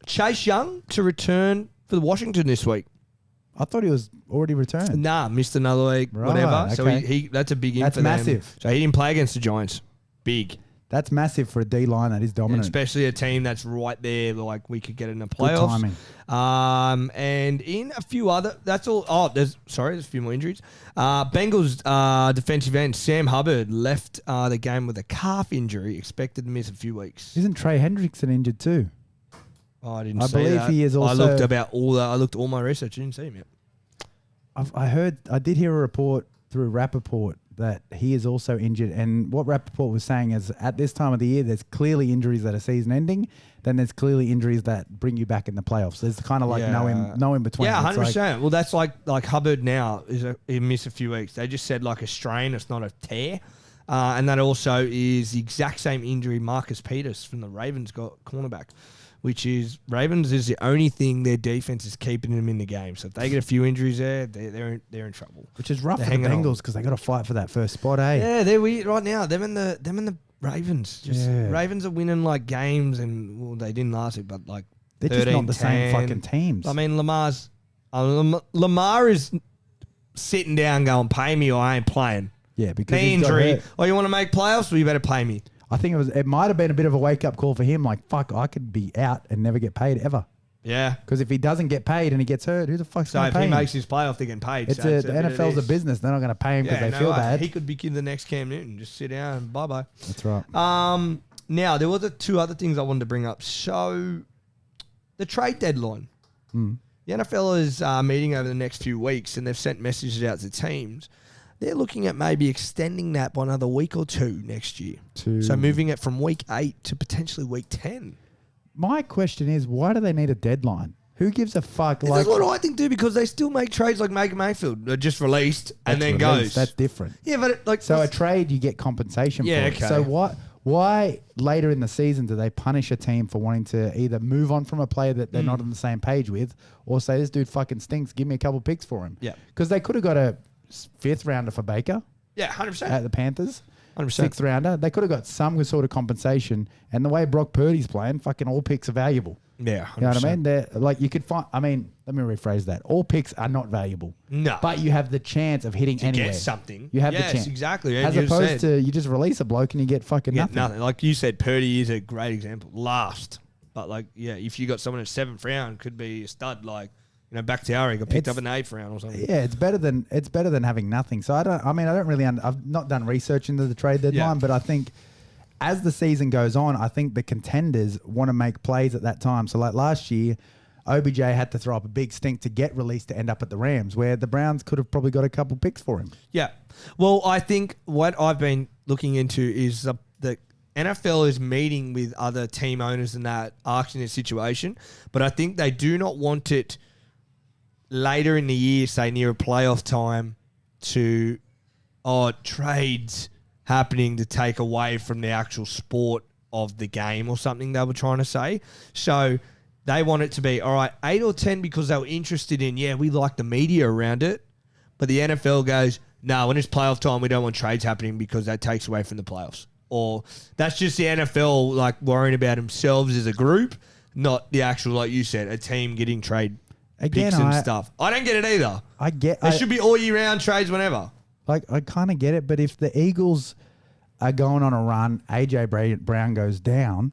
Chase Young to return for Washington this week. I thought he was already returned. Nah, missed another week, Right, whatever. So okay. he that's a big in That's for them. massive. So he didn't play against the Giants. Big. That's massive for a D line that is And dominant. especially a team that's right there, like we could get in the Good playoffs. timing. And in a few other, that's all. Oh, there's a few more injuries. Bengals defensive end Sam Hubbard left the game with a calf injury, expected to miss a few weeks. Isn't Trey Hendrickson injured too? Oh, I didn't. I see believe that. he is I also- looked about all that. I looked all my research. I didn't see him yet. I did hear a report through Rappaport that he is also injured. And what Rappaport was saying is at this time of the year, there's clearly injuries that are season ending. Then there's clearly injuries that bring you back in the playoffs. There's kind of like no in between. Yeah, It's like- 100%. Well, that's like Hubbard now he missed a few weeks. They just said like a strain. It's not a tear. And that also is the exact same injury Marcus Peters from the Ravens got, cornerback, which is Ravens is the only thing their defense is keeping them in the game. So if they get a few injuries there, they're in trouble. Which is rough They're for the hanging on. Bengals because they got to fight for that first spot, eh? Yeah, they're weird right now. Them and the Ravens. Yeah. Ravens are winning like games, and well, they didn't last week, but like They're just not the same 13-10. fucking teams. I mean, Lamar is sitting down going, pay me or I ain't playing. yeah, because Knee he's got injury. hurt. Oh, you want to make playoffs? Well, you better pay me. I think it might have been a bit of a wake up call for him. Like, fuck, I could be out and never get paid ever. Yeah. Because if he doesn't get paid and he gets hurt, who the fuck's So going if to pay he him? makes his playoff, they're getting paid. It's so the bit of NFL's a this. business. They're not going to pay him because they no feel way. bad. He could be the next Cam Newton. Just sit down and bye-bye. That's right. Now, there were the two other things I wanted to bring up. So, the trade deadline. The NFL is meeting over the next few weeks, and they've sent messages out to teams. They're looking at maybe extending that by another week or two next year. So, moving it from week 8 to potentially week 10. My question is, why do they need a deadline? Who gives a fuck? That's what I think, too, because they still make trades like Baker Mayfield. They're just released and then goes. That's different. Yeah, but So a trade, you get compensation for it. okay. So why later in the season do they punish a team for wanting to either move on from a player that they're not on the same page with, or say, this dude fucking stinks, give me a couple picks for him? Yeah. Because they could have got a 5th rounder for Baker. Yeah, 100%. At the Panthers. 100%. 6th rounder. They could have got some sort of compensation. And the way Brock Purdy's playing, fucking all picks are valuable. Yeah, 100%. You know what I mean? They're like, you could find, let me rephrase that. All picks are not valuable. No. But you have the chance of hitting anywhere. Get something. You have the yes, chance. exactly. As opposed to you just release a bloke and you get fucking nothing. Like you said, Purdy is a great example. Last. But like, yeah, if you got someone in 7th round, could be a stud like, Bakhtiari got picked up in the 8th round or something. Yeah, it's better than having nothing. So I don't really I've not done research into the trade deadline, but I think as the season goes on, I think the contenders want to make plays at that time. So like last year, OBJ had to throw up a big stink to get released to end up at the Rams, where the Browns could have probably got a couple picks for him. Yeah. Well, I think what I've been looking into is the NFL is meeting with other team owners and that, asking their situation, but I think they do not want it later in the year, say near a playoff time, to trades happening to take away from the actual sport of the game or something they were trying to say. So they want it to be, all right, 8 or 10 because they were interested in, we like the media around it. But the NFL goes, no, when it's playoff time, we don't want trades happening because that takes away from the playoffs. Or that's just the NFL like worrying about themselves as a group, not the actual, like you said, a team getting trade picks and stuff. I don't get it either. There should be all year round trades whenever. Like, I kind of get it, but if the Eagles are going on a run, AJ Brown goes down,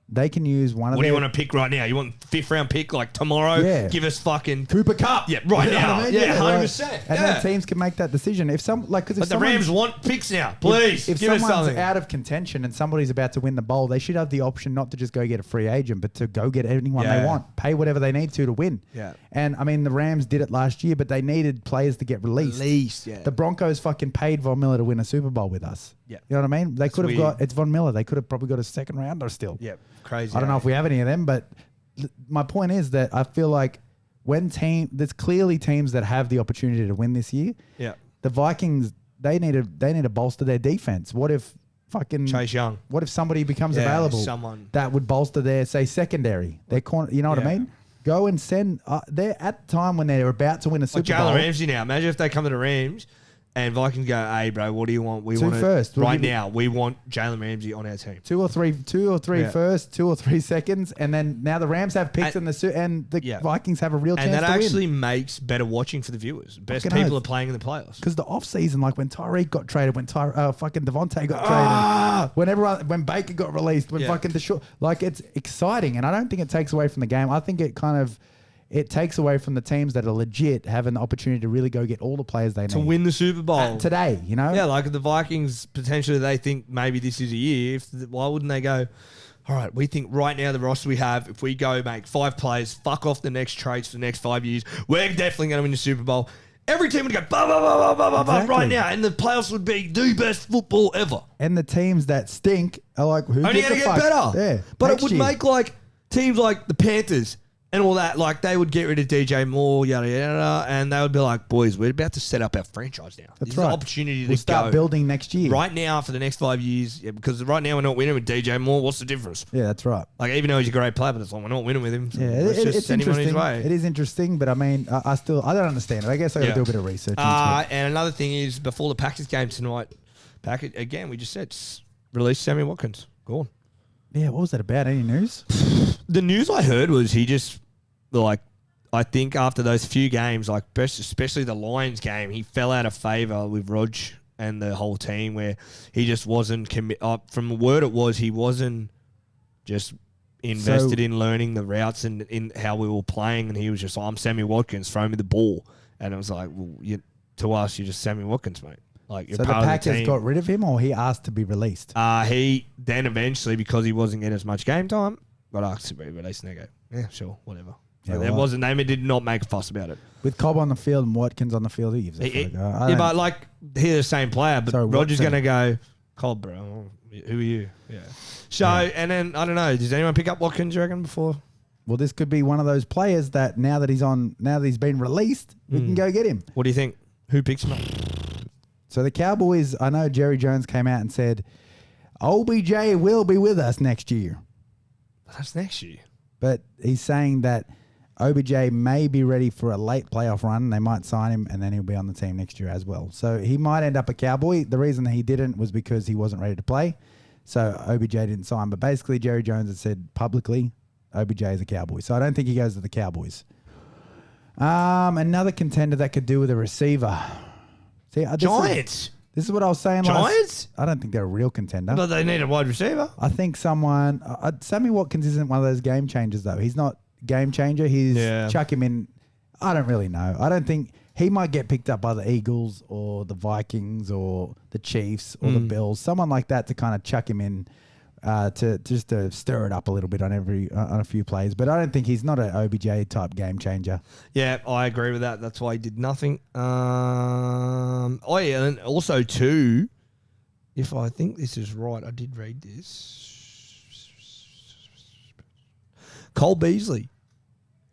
they can use one of What do you want to pick right now? You want 5th round pick like tomorrow? Yeah. Give us fucking Cooper Kupp. Yeah, right now. I mean? Yeah, 100%. Like, and then teams can make that decision. If some like, because but the Rams want picks now. Please, if give us someone's something. out of contention and somebody's about to win the bowl, they should have the option not to just go get a free agent, but to go get anyone they want, pay whatever they need to win. Yeah. And I mean, the Rams did it last year, but they needed players to get released. Yeah. The Broncos fucking paid Von Miller to win a Super Bowl with us. Yeah. You know what I mean? They could have got, it's Von Miller. They could have probably got a 2nd rounder still. Yeah, crazy. I don't know if we have any of them, but my point is that I feel like there's clearly teams that have the opportunity to win this year. Yeah. The Vikings, they need to bolster their defense. What if fucking Chase Young? What if somebody becomes available? Someone that would bolster their, say, secondary, their corner. You know what I mean? Go and send. They're at the time when they're about to win a Super Bowl. Jalen Ramsey now. Imagine if they come to the Rams. And Vikings go, hey, bro, what do you want? We want first. Right now, we want Jalen Ramsey on our team. Two or three first, 2 or 3 seconds, and then now the Rams have picks and the Vikings have a real chance to win. And that actually makes better watching for the viewers. Best people are playing in the playoffs. Because the offseason, like when Tyreek got traded, when fucking Devontae got traded, when Baker got released, when fucking like it's exciting, and I don't think it takes away from the game. I think it takes away from the teams that are legit having the opportunity to really go get all the players they need. To win the Super Bowl. Today, you know? Yeah, like the Vikings, potentially they think maybe this is a year. Why wouldn't they go, all right, we think right now the roster we have, if we go make 5 players, fuck off the next trades for the next 5 years, we're definitely going to win the Super Bowl. Every team would go, bah, bah, bah, bah, bah, bah, right now, and the playoffs would be the best football ever. And the teams that stink are like, who only going to get better. Yeah, but it would make like teams like the Panthers and all that, like they would get rid of DJ Moore, yada, yada, and they would be like, boys, we're about to set up our franchise now. That's this right. is an opportunity We'll to start building next year. Right now for the next 5 years, because right now we're not winning with DJ Moore. What's the difference? Yeah, that's right. Like, even though he's a great player, but it's like, we're not winning with him. So yeah, it's interesting. It is interesting, but I mean, I don't understand it. I guess I got to do a bit of research into it. And another thing is, before the Packers game tonight, again, we just said, release Sammy Watkins. Gone. Yeah, what was that about? Any news? The news I heard was he just, like, I think after those few games, like especially the Lions game, he fell out of favour with Rog and the whole team, where he just wasn't from the word it was, he wasn't just invested in learning the routes and in how we were playing, and he was just like, I'm Sammy Watkins, throw me the ball. And it was like, well, to us, you're just Sammy Watkins, mate. Like, you're so the part of the Packers team. got rid of him, or he asked to be released? He then eventually, because he wasn't getting as much game time, got asked to be released, and they go, yeah, sure, whatever. So there wasn't, they did not make a fuss about it. With Cobb on the field and Watkins on the field, he gives a fuck. Yeah, but like, he's the same player, but Sorry, Roger's Watson. going to go, Cobb, bro, who are you? Yeah. So, and then, I don't know, does anyone pick up Watkins, you reckon, before? Well, this could be one of those players that now that he's been released, we can go get him. What do you think? Who picks him up? So the Cowboys, I know Jerry Jones came out and said, OBJ will be with us next year. That's next year. But he's saying that OBJ may be ready for a late playoff run. They might sign him, and then he'll be on the team next year as well. So he might end up a Cowboy. The reason he didn't was because he wasn't ready to play. So OBJ didn't sign. But basically, Jerry Jones has said publicly, OBJ is a Cowboy. So I don't think he goes to the Cowboys. Another contender that could do with a receiver. See, Giants. This is what I was saying. Giants? I don't think they're a real contender. But they need a wide receiver. I think someone... Sammy Watkins isn't one of those game changers, though. He's not game changer. He's chuck him in... I don't really know. I don't think... He might get picked up by the Eagles or the Vikings or the Chiefs or the Bills. Someone like that to kind of chuck him in to stir it up a little bit on a few plays. But I don't think he's not an OBJ type game changer. Yeah, I agree with that. That's why he did nothing. And also too, if I think this is right, I did read this. Cole Beasley,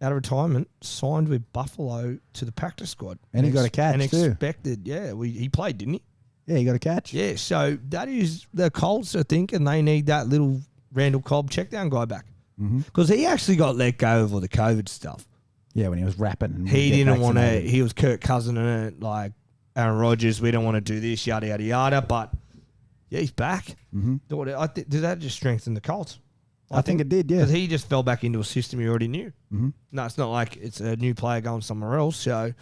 out of retirement, signed with Buffalo to the practice squad. And he got a catch and too. Expected, he played, didn't he? Yeah, he got a catch. Yeah, so that is the Colts are thinking they need that little Randall Cobb checkdown guy back. Because he actually got let go of all the COVID stuff. Yeah, when he was rapping. And he didn't want to, he was Kirk Cousin and it, like Aaron Rodgers, we don't want to do this, yada, yada, yada. But yeah, he's back. Did that just strengthen the Colts? I think it did, yeah. Because he just fell back into a system he already knew. No, it's not like it's a new player going somewhere else. So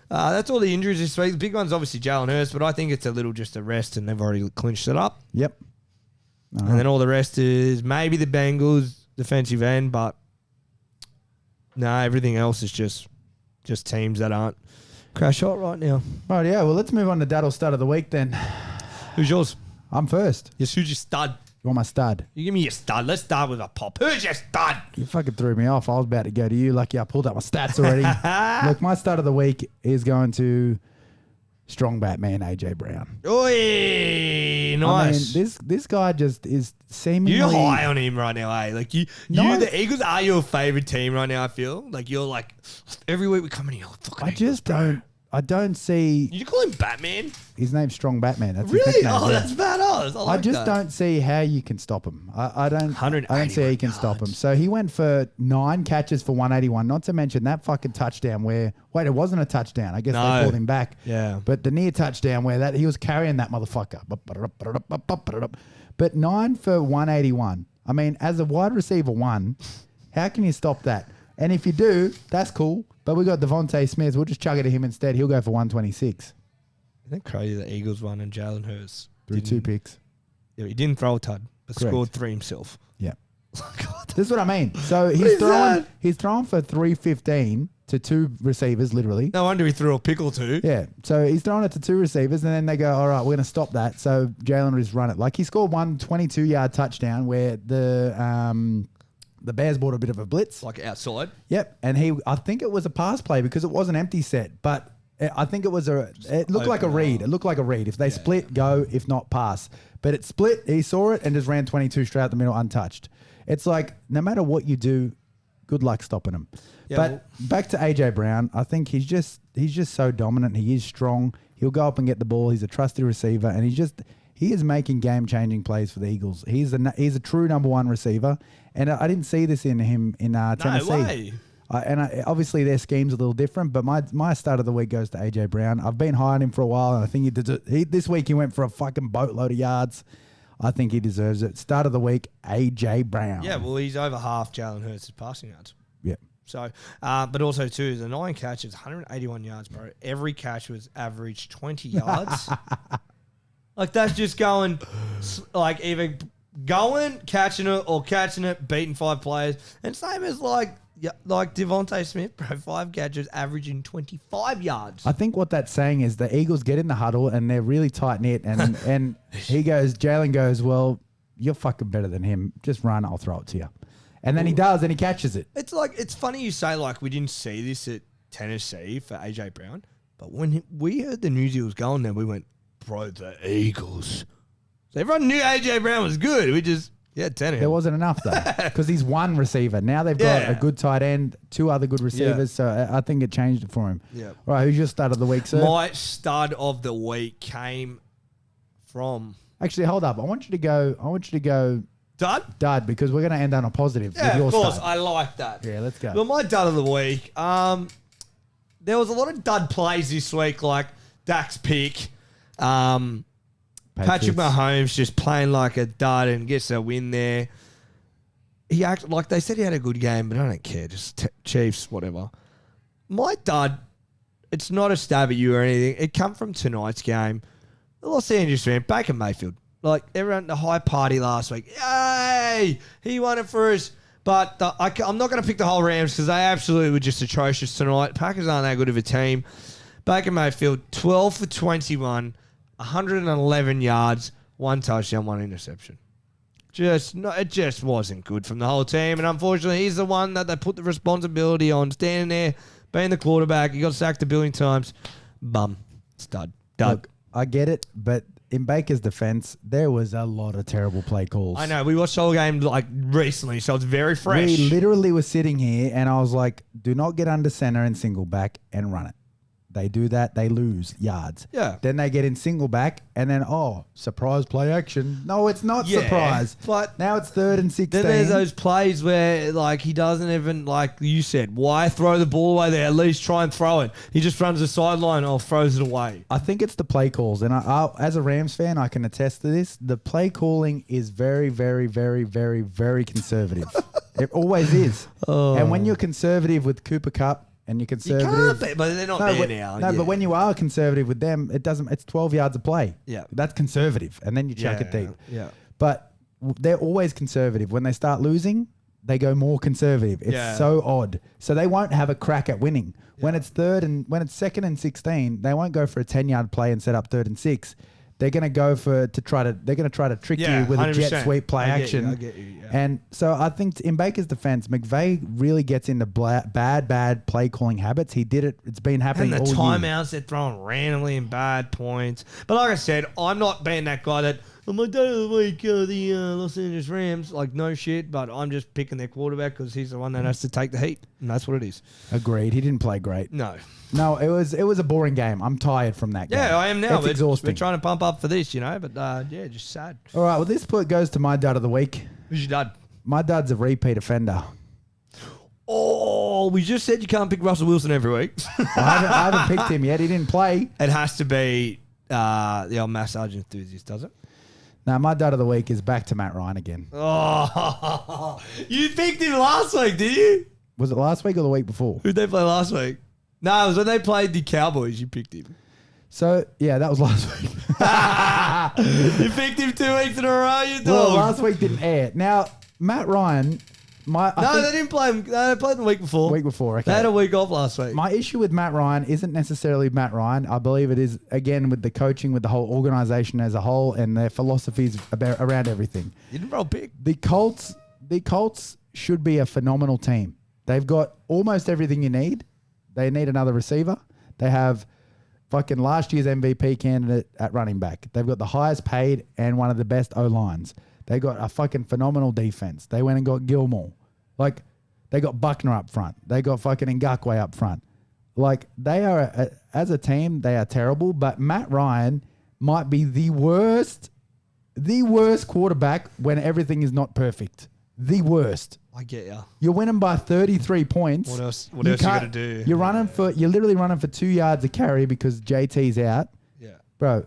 that's all the injuries this week. The big one's obviously Jalen Hurts, but I think it's a little just a rest and they've already clinched it up. Yep. And then all the rest is maybe the Bengals defensive end, but no, everything else is just teams that aren't crash hot right now. Right, yeah. Well, let's move on to Daddle Stud of the Week then. Who's yours? I'm first. Yes, who's your stud? You want my stud? You give me your stud. Let's start with a pop. Who's your stud? You fucking threw me off. I was about to go to you. Lucky I pulled up my stats already. Look, my stud of the week is going to strong Batman AJ Brown. Oi, nice. I mean, this guy just is seemingly... You're high on him right now, eh? Like the Eagles are your favorite team right now. I feel like you're like every week we come in here. Fucking Eagles, I don't see... You call him Batman? His name's Strong Batman. That's his really? nickname, Oh, yeah. that's badass. I just don't see how you can stop him. I don't see how you can stop him. So he went for 9 catches for 181. Not to mention that fucking touchdown where... Wait, it wasn't a touchdown. I guess they called him back. Yeah. But the near touchdown where he was carrying that motherfucker. But 9 for 181. I mean, as a wide receiver 1, how can you stop that? And if you do, that's cool. But we got Devontae Smith. We'll just chuck it to him instead. He'll go for 126. Isn't it crazy the Eagles won and Jalen Hurts threw 2 picks. Yeah, he didn't throw a ton, but Correct. scored 3 himself. Yeah. God. This is what I mean. So he's thrown for 315 to 2 receivers, literally. No wonder he threw a pick or 2. Yeah. So he's throwing it to 2 receivers, and then they go, all right, we're going to stop that. So Jalen will just run it. Like he scored one 22-yard touchdown where the Bears bought a bit of a blitz. Like outside. Yep. And I think it was a pass play because it was an empty set, but I think it looked like a read. It looked like a read. If they split, go. If not, pass. But it split. He saw it and just ran 22 straight out the middle untouched. It's like no matter what you do, good luck stopping him. Yeah, but back to AJ Brown, I think he's just so dominant. He is strong. He'll go up and get the ball. He's a trusted receiver, and he is making game-changing plays for the Eagles. He's a true number 1 receiver, and I didn't see this in him in Tennessee. No way. Obviously their scheme's a little different, but my start of the week goes to AJ Brown. I've been high on him for a while, and I think this week he went for a fucking boatload of yards. I think he deserves it. Start of the week, AJ Brown. Yeah, well, he's over half Jalen Hurts' passing yards. Yeah. So, but also too, the 9 catches, 181 yards, bro. Every catch was average 20 yards. Like that's just going, like even going, catching it, or catching it, beating 5 players. And same as like Devontae Smith, bro, 5 catches, averaging 25 yards. I think what that's saying is the Eagles get in the huddle and they're really tight knit, and Jalen goes, well, you're fucking better than him. Just run, I'll throw it to you. And then he does, and he catches it. It's funny you say like we didn't see this at Tennessee for AJ Brown, but when we heard the news he was going there, we went, bro, the Eagles. So everyone knew AJ Brown was good. We just, 10 There wasn't enough, though, because he's one receiver. Now they've got a good tight end, 2 other good receivers, so I think it changed it for him. Yeah. All right, who's your stud of the week, sir? My stud of the week came from... Actually, hold up. I want you to go... Dud, because we're going to end on a positive with your of course. stud. I like that. Yeah, let's go. Well, my dud of the week, there was a lot of dud plays this week, like Dak's pick, Patrick Mahomes just playing like a dud and gets a win there. He acted like they said he had a good game, but I don't care. Just Chiefs, whatever. My dud, it's not a stab at you or anything. It come from tonight's game. The Los Angeles man, Baker Mayfield. Like everyone, the high party last week. Yay! He won it for us. But I'm not going to pick the whole Rams because they absolutely were just atrocious tonight. Packers aren't that good of a team. Baker Mayfield, 12 for 21, 111 yards, 1 touchdown, 1 interception. It just wasn't good from the whole team. And unfortunately, he's the one that they put the responsibility on, standing there, being the quarterback. He got sacked a billion times. Bum. Stud. Dud. Look, I get it, but in Baker's defense, there was a lot of terrible play calls. I know. We watched the whole game like recently, so it's very fresh. We literally were sitting here, and I was like, do not get under center and single back and run it. They do that, they lose yards. Yeah. Then they get in single back, and then, surprise play action. No, it's not surprise. But now it's 3rd and 16. Then there's those plays where, like, he doesn't even, like you said, why throw the ball away there? At least try and throw it. He just runs the sideline or throws it away. I think it's the play calls. And I, as a Rams fan, I can attest to this. The play calling is very, very, very, very, very conservative. It always is. And when you're conservative with Cooper Kupp, and you're conservative. You can't be, but they're not there now. No, but when you are conservative with them, it's 12 yards of play. Yeah. That's conservative. And then you chuck it deep. Yeah. But they're always conservative. When they start losing, they go more conservative. It's so odd. So they won't have a crack at winning. Yeah. When it's 2nd and 16, they won't go for a 10-yard play and set up 3rd and 6. They're going to go they're going to try to trick you with 100%. A jet sweep play action. I get you. Yeah. And so I think in Baker's defense, McVay really gets into bad play calling habits. He did it. It's been happening all year. And the timeouts, they're throwing randomly in bad points. But like I said, I'm not being that guy that, my day of the week, the Los Angeles Rams, like no shit, but I'm just picking their quarterback because he's the one that has to take the heat. And that's what it is. Agreed. He didn't play great. No, it was a boring game. I'm tired from that game. Yeah, I am now. It's exhausting. We're trying to pump up for this, but just sad. All right, well, this goes to my dud of the week. Who's your dud? My dud's a repeat offender. Oh, we just said you can't pick Russell Wilson every week. I haven't picked him yet. He didn't play. It has to be the old massage enthusiast, does it? No, my dud of the week is back to Matt Ryan again. Oh, you picked him last week, did you? Was it last week or the week before? Who'd they play last week? No, it was when they played the Cowboys. You picked him. So, yeah, that was last week. You picked him 2 weeks in a row, you dog. Well, last week didn't air. Now, Matt Ryan... they didn't play him. They played the week before. Week before, okay. They had a week off last week. My issue with Matt Ryan isn't necessarily Matt Ryan. I believe it is, again, with the coaching, with the whole organization as a whole and their philosophies around everything. You didn't roll big. The Colts should be a phenomenal team. They've got almost everything you need. They need another receiver. They have fucking last year's MVP candidate at running back. They've got the highest paid and one of the best O-lines. They got a fucking phenomenal defense. They went and got Gilmore. Like, they got Buckner up front. They got fucking Ngakoue up front. Like, they are, as a team, they are terrible. But Matt Ryan might be the worst quarterback when everything is not perfect. The worst. I get ya. You're winning by 33 points. What else you got to do? You're literally running for 2 yards a carry because JT's out. Yeah. Bro,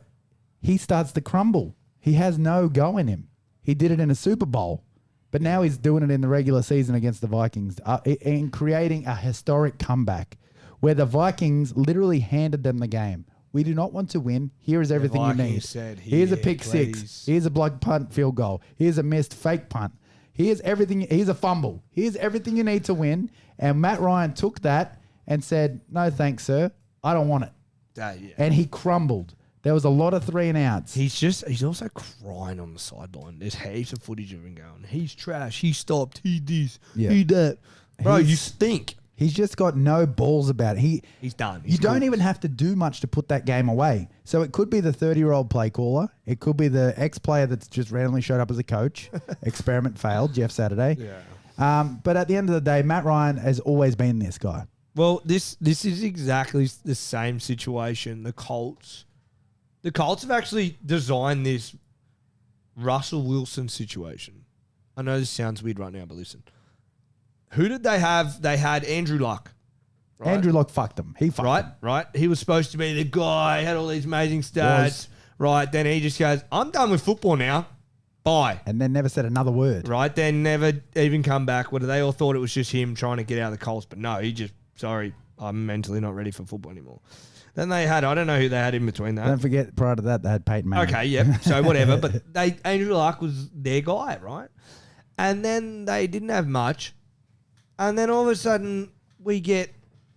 he starts to crumble. He has no go in him. He did it in a Super Bowl, but now he's doing it in the regular season against the Vikings in creating a historic comeback where the Vikings literally handed them the game. We do not want to win. Here is everything you Vikings need. said, Here's a "Here, pick please." 6. Here's a block punt field goal. Here's a missed fake punt. Here's everything. Here's a fumble. Here's everything you need to win. And Matt Ryan took that and said, no, thanks, sir. I don't want it. Yeah. And he crumbled. There was a lot of 3 and outs. He's also crying on the sideline. There's heaps of footage of him going, he's trash, he stopped, he this, he that. Bro, you stink. He's just got no balls about it. He's done. You don't even have to do much to put that game away. So it could be the 30-year-old play caller. It could be the ex-player that's just randomly showed up as a coach. Experiment failed, Jeff Saturday. Yeah. But at the end of the day, Matt Ryan has always been this guy. Well, this is exactly the same situation. The Colts have actually designed this Russell Wilson situation. I know this sounds weird right now, but listen. Who did they have? They had Andrew Luck. Right? Andrew Luck fucked him. He fucked him. Right. He was supposed to be the guy, had all these amazing stats. Right. Then he just goes, I'm done with football now. Bye. And then never said another word. Right. Then never even come back. They all thought it was just him trying to get out of the Colts. But no, he just, sorry, I'm mentally not ready for football anymore. Then they had, I don't know who they had in between that. Don't forget, prior to that, they had Peyton Manning. Okay, yep. So whatever. But Andrew Luck was their guy, right? And then they didn't have much. And then all of a sudden, they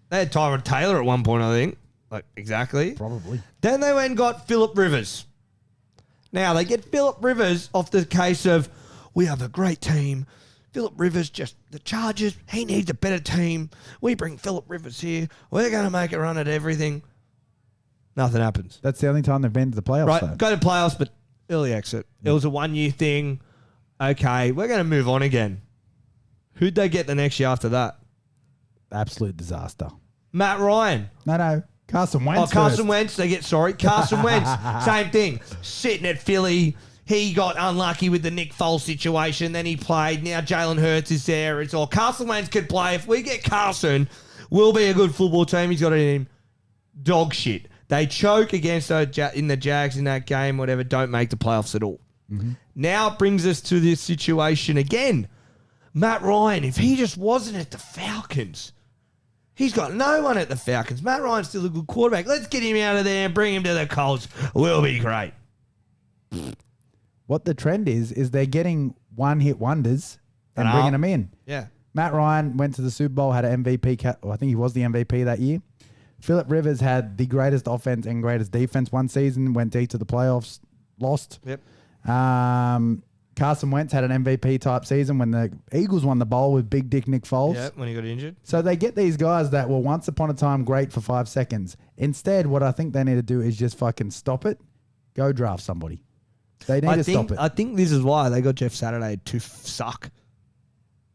had Tyrod Taylor at one point, I think. Like, exactly. Probably. Then they went and got Phillip Rivers. Now, they get Phillip Rivers off the case of, we have a great team. Phillip Rivers, just the Chargers, he needs a better team. We bring Phillip Rivers here. We're going to make a run at everything. Nothing happens. That's the only time they've been to the playoffs. Right, though. go to playoffs, but early exit. It was a 1-year thing. Okay, we're going to move on again. Who'd they get the next year after that? Absolute disaster. Matt Ryan. No. Carson Wentz. Carson Wentz. Carson Wentz. Same thing. Sitting at Philly. He got unlucky with the Nick Foles situation. Then he played. Now Jalen Hurts is there. It's all Carson Wentz could play. If we get Carson, we'll be a good football team. He's got it in him. Dog shit. They choke against in the Jags in that game, whatever. Don't make the playoffs at all. Mm-hmm. Now it brings us to this situation again. Matt Ryan, if he just wasn't at the Falcons, he's got no one at the Falcons. Matt Ryan's still a good quarterback. Let's get him out of there and bring him to the Colts. We'll be great. What the trend is they're getting one-hit wonders and bringing them in. Yeah. Matt Ryan went to the Super Bowl, had an MVP. I think he was the MVP that year. Phillip Rivers had the greatest offense and greatest defense one season, went deep to the playoffs, lost. Yep. Carson Wentz had an MVP type season when the Eagles won the bowl with Big Dick Nick Foles. Yeah, when he got injured. So they get these guys that were once upon a time great for 5 seconds. Instead, what I think they need to do is just fucking stop it. Go draft somebody. They need to stop it. I think this is why they got Jeff Saturday to suck.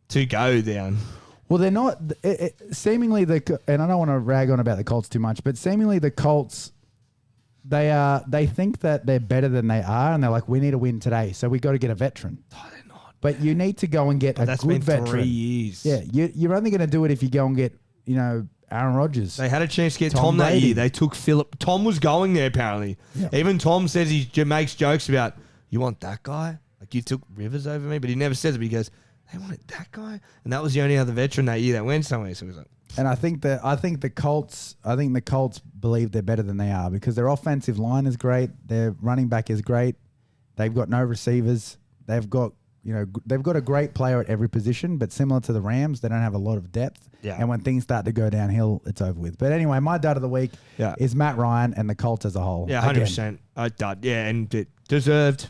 To go down. Well, they're not. Seemingly, and I don't want to rag on about the Colts too much, but seemingly the Colts, they think that they're better than they are, and they're like, we need to win today, so we got to get a veteran. Oh, they're not. But you need to go and get a good veteran. 3 years. Yeah, you're only going to do it if you go and get, Aaron Rodgers. They had a chance to get Tom that year. They took Phillip. Tom was going there, apparently. Yeah. Even Tom says he makes jokes about, you want that guy? Like, you took Rivers over me? But he never says it because they wanted that guy? And that was the only other veteran that year that went somewhere. So it was like... And I think the Colts believe they're better than they are because their offensive line is great. Their running back is great. They've got no receivers. They've got a great player at every position, but similar to the Rams, they don't have a lot of depth. Yeah. And when things start to go downhill, it's over with. But anyway, my dud of the week is Matt Ryan and the Colts as a whole. Yeah, 100%. A dud. Yeah, and it deserved.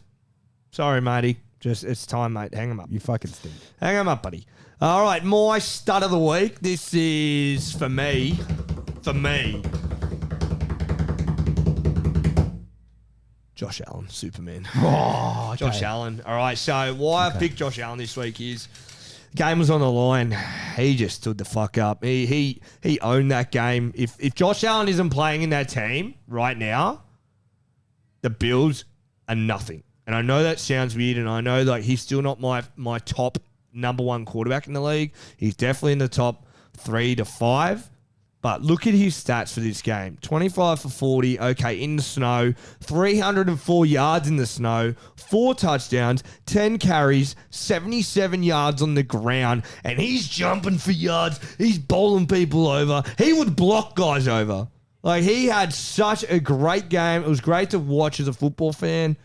Sorry, matey. Just it's time, mate. Hang him up. You fucking stink. Hang him up, buddy. All right, my stud of the week. This is for me. Josh Allen, Superman. Oh, okay. Josh Allen. All right, so why I picked Josh Allen this week is game was on the line. He just stood the fuck up. He owned that game. If Josh Allen isn't playing in that team right now, the Bills are nothing. And I know that sounds weird, and I know like he's still not my top number one quarterback in the league. He's definitely in the top 3 to 5. But look at his stats for this game. 25 for 40, okay, in the snow. 304 yards in the snow. 4 touchdowns, 10 carries, 77 yards on the ground. And he's jumping for yards. He's bowling people over. He would block guys over. Like, he had such a great game. It was great to watch as a football fan.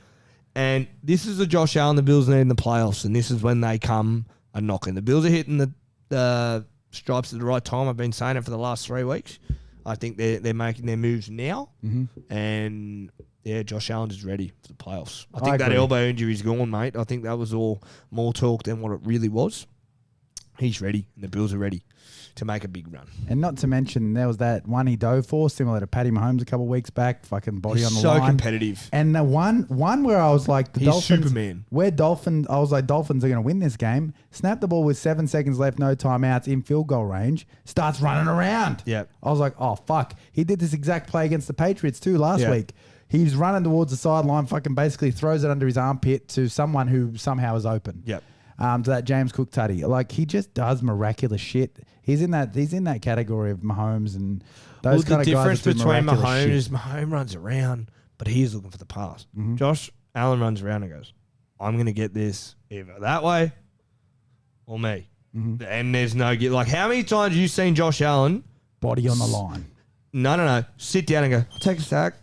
And this is the Josh Allen the Bills need in the playoffs, and this is when they come a knocking. The Bills are hitting the stripes at the right time. I've been saying it for the last 3 weeks. I think they're making their moves now. Mm-hmm. And, yeah, Josh Allen is ready for the playoffs. I think that elbow injury is gone, mate. I think that was all more talk than what it really was. He's ready, and the Bills are ready to make a big run. And not to mention, there was that one he dove for, similar to Patty Mahomes a couple of weeks back, fucking body on the line. So competitive. And the one where I was like, He's Dolphins, Superman. I was like, Dolphins are going to win this game. Snap the ball with 7 seconds left, no timeouts, in field goal range, starts running around. Yeah. I was like, oh, fuck. He did this exact play against the Patriots too last week. He's running towards the sideline, fucking basically throws it under his armpit to someone who somehow is open. Yep. To that James Cook tutty. Like, he just does miraculous shit. He's in that category of Mahomes and those kind of guys. The difference between Mahomes is Mahomes runs around, but he's looking for the pass. Mm-hmm. Josh Allen runs around and goes, I'm going to get this either that way or me. Mm-hmm. And there's no get. Like, how many times have you seen Josh Allen? Body on the line. No. Sit down and go, I'll take a sack.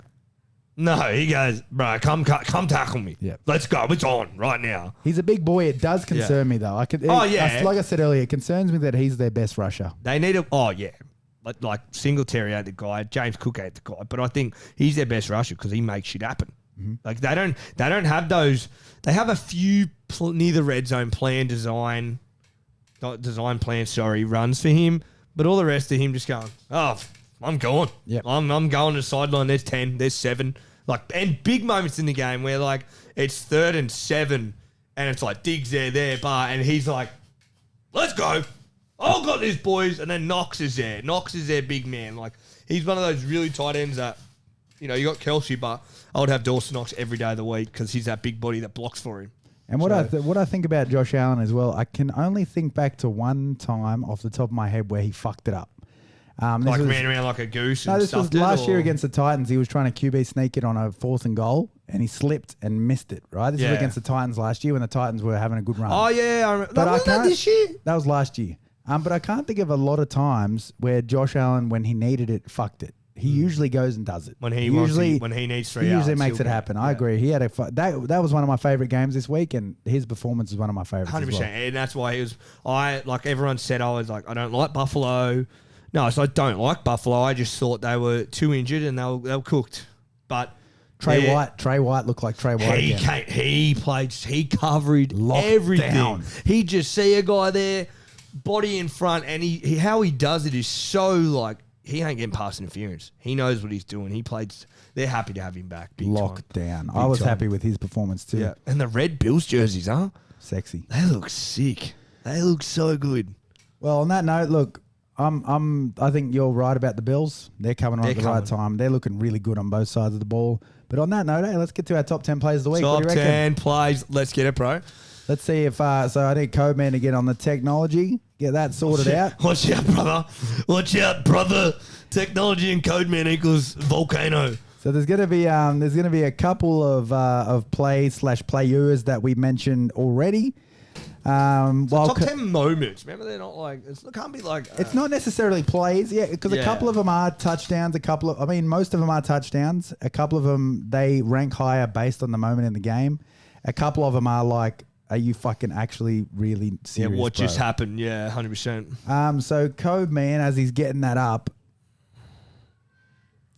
No, he goes, bro, come tackle me. Yeah. Let's go. It's on right now. He's a big boy. It does concern me, though. Like I said earlier, it concerns me that he's their best rusher. They need like Singletary ain't the guy. James Cook ain't the guy. But I think he's their best rusher because he makes shit happen. Mm-hmm. Like, they don't have those. They have a few near the red zone runs for him. But all the rest of him just going, oh, I'm going. Yep. I'm going to the sideline. There's 10. There's 7. Like, and big moments in the game where, like, it's 3rd and 7, and it's like Diggs there, and he's like, let's go. I've got this, boys. And then Knox is there. Knox is their big man. Like, he's one of those really tight ends that, you got Kelsey, but I would have Dawson Knox every day of the week because he's that big body that blocks for him. And what I think about Josh Allen as well, I can only think back to one time off the top of my head where he fucked it up. Ran around like a goose. No, this was last year against the Titans. He was trying to QB sneak it on a 4th and goal, and he slipped and missed it. Right, this was against the Titans last year when the Titans were having a good run. Oh yeah, I remember. But was that this year? That was last year. But I can't think of a lot of times where Josh Allen, when he needed it, fucked it. He usually goes and does it. When he needs 3 he usually makes it happen. I agree. He had that was one of my favorite games this week, and his performance was one of my favorites. 100%, well. And that's why he was. Like everyone said, I was like, I don't like Buffalo. No, so I don't like Buffalo. I just thought they were too injured and they were cooked. But Trey White looked like Trey White again. He covered everything. Down. He just see a guy there, body in front, and he how he does it is so like he ain't getting past interference. He knows what he's doing. He played. They're happy to have him back. Locked down. I was happy with his performance too. Yeah, and the red Bills jerseys, huh? Sexy. They look sick. They look so good. Well, on that note, look. I think you're right about the Bills. They're coming on at the right time. They're looking really good on both sides of the ball. But on that note, hey, let's get to our top 10 plays of the week. Top 10 plays. Let's get it, bro. Let's see if so I need Codeman to get on the technology, get that sorted out. Watch out, brother. Watch out, brother. Technology and Codeman equals volcano. So there's going to be a couple of plays/players that we mentioned already. Top 10 moments. Remember, they're not like it can't be like it's not necessarily plays, because a couple of them are touchdowns. Most of them are touchdowns. A couple of them they rank higher based on the moment in the game. A couple of them are like, are you fucking actually really serious? Yeah, what just happened? Yeah, 100%. So Codeman, as he's getting that up.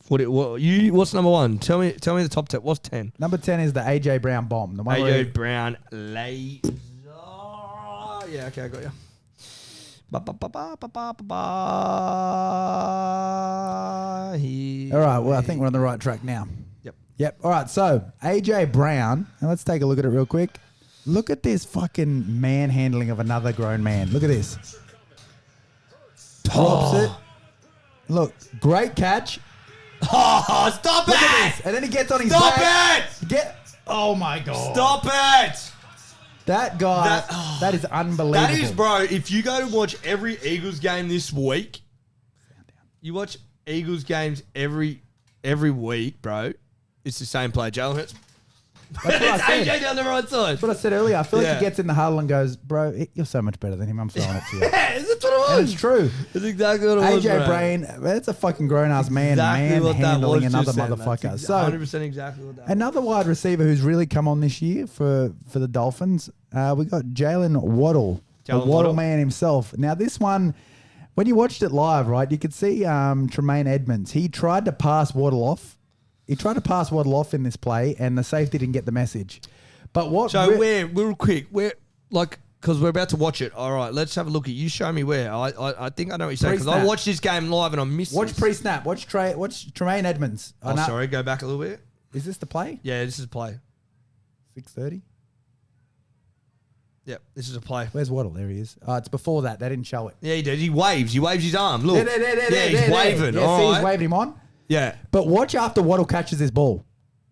What's number 1? Tell me the top 10. What's 10? Number 10 is the AJ Brown bomb. The one AJ Brown lay. Yeah, okay, I got you. All right, well, I think we're on the right track now. Yep. All right, so AJ Brown, and let's take a look at it real quick. Look at this fucking manhandling of another grown man. Look at this. Drops it. Look, great catch. Oh, stop it! And then he gets on his back. Stop it! Oh my God. Stop it! That guy, that is unbelievable. That is, bro, if you go to watch every Eagles game this week, you watch Eagles games every week, bro, it's the same play. Jalen Hurts, That's what I It's said. AJ down the right side. That's what I said earlier. I feel like Yeah. he gets in the huddle and goes, bro, you're so much better than him. I'm throwing it to you. Yeah, that's what it And was. it's true. That's exactly what it was. AJ bro. Brain, that's a fucking grown-ass man Exactly what that handling was another just then. motherfucker. That's So 100% exactly what that was. another wide receiver who's really come on this year for the Dolphins, we got Jalen Waddle, the Jalen Waddle Waddle. man himself. Now this one, when you watched it live, right, you could see Tremaine Edmonds. He tried to pass Waddle off. He tried to pass Waddle off in this play, and the safety didn't get the message. But what? So where, real quick, where, like, because we're about to watch it. All right, let's have a look at. You show me where. I think I know what you're saying because I Pre-snap. watched this game live and I missed. Watch this. pre-snap. Watch Tremaine Edmonds. Oh, sorry. Go back a little bit. Is this the play? Yeah, this is a play. 6:30. Yep, this is a play. Where's Waddle? There he is. It's before that. They didn't show it. Yeah, he did. He waves. He waves his arm. Look. Yeah, he's waving. Yeah, All see, he's right. waving him on. Yeah. But watch after Waddle catches this ball.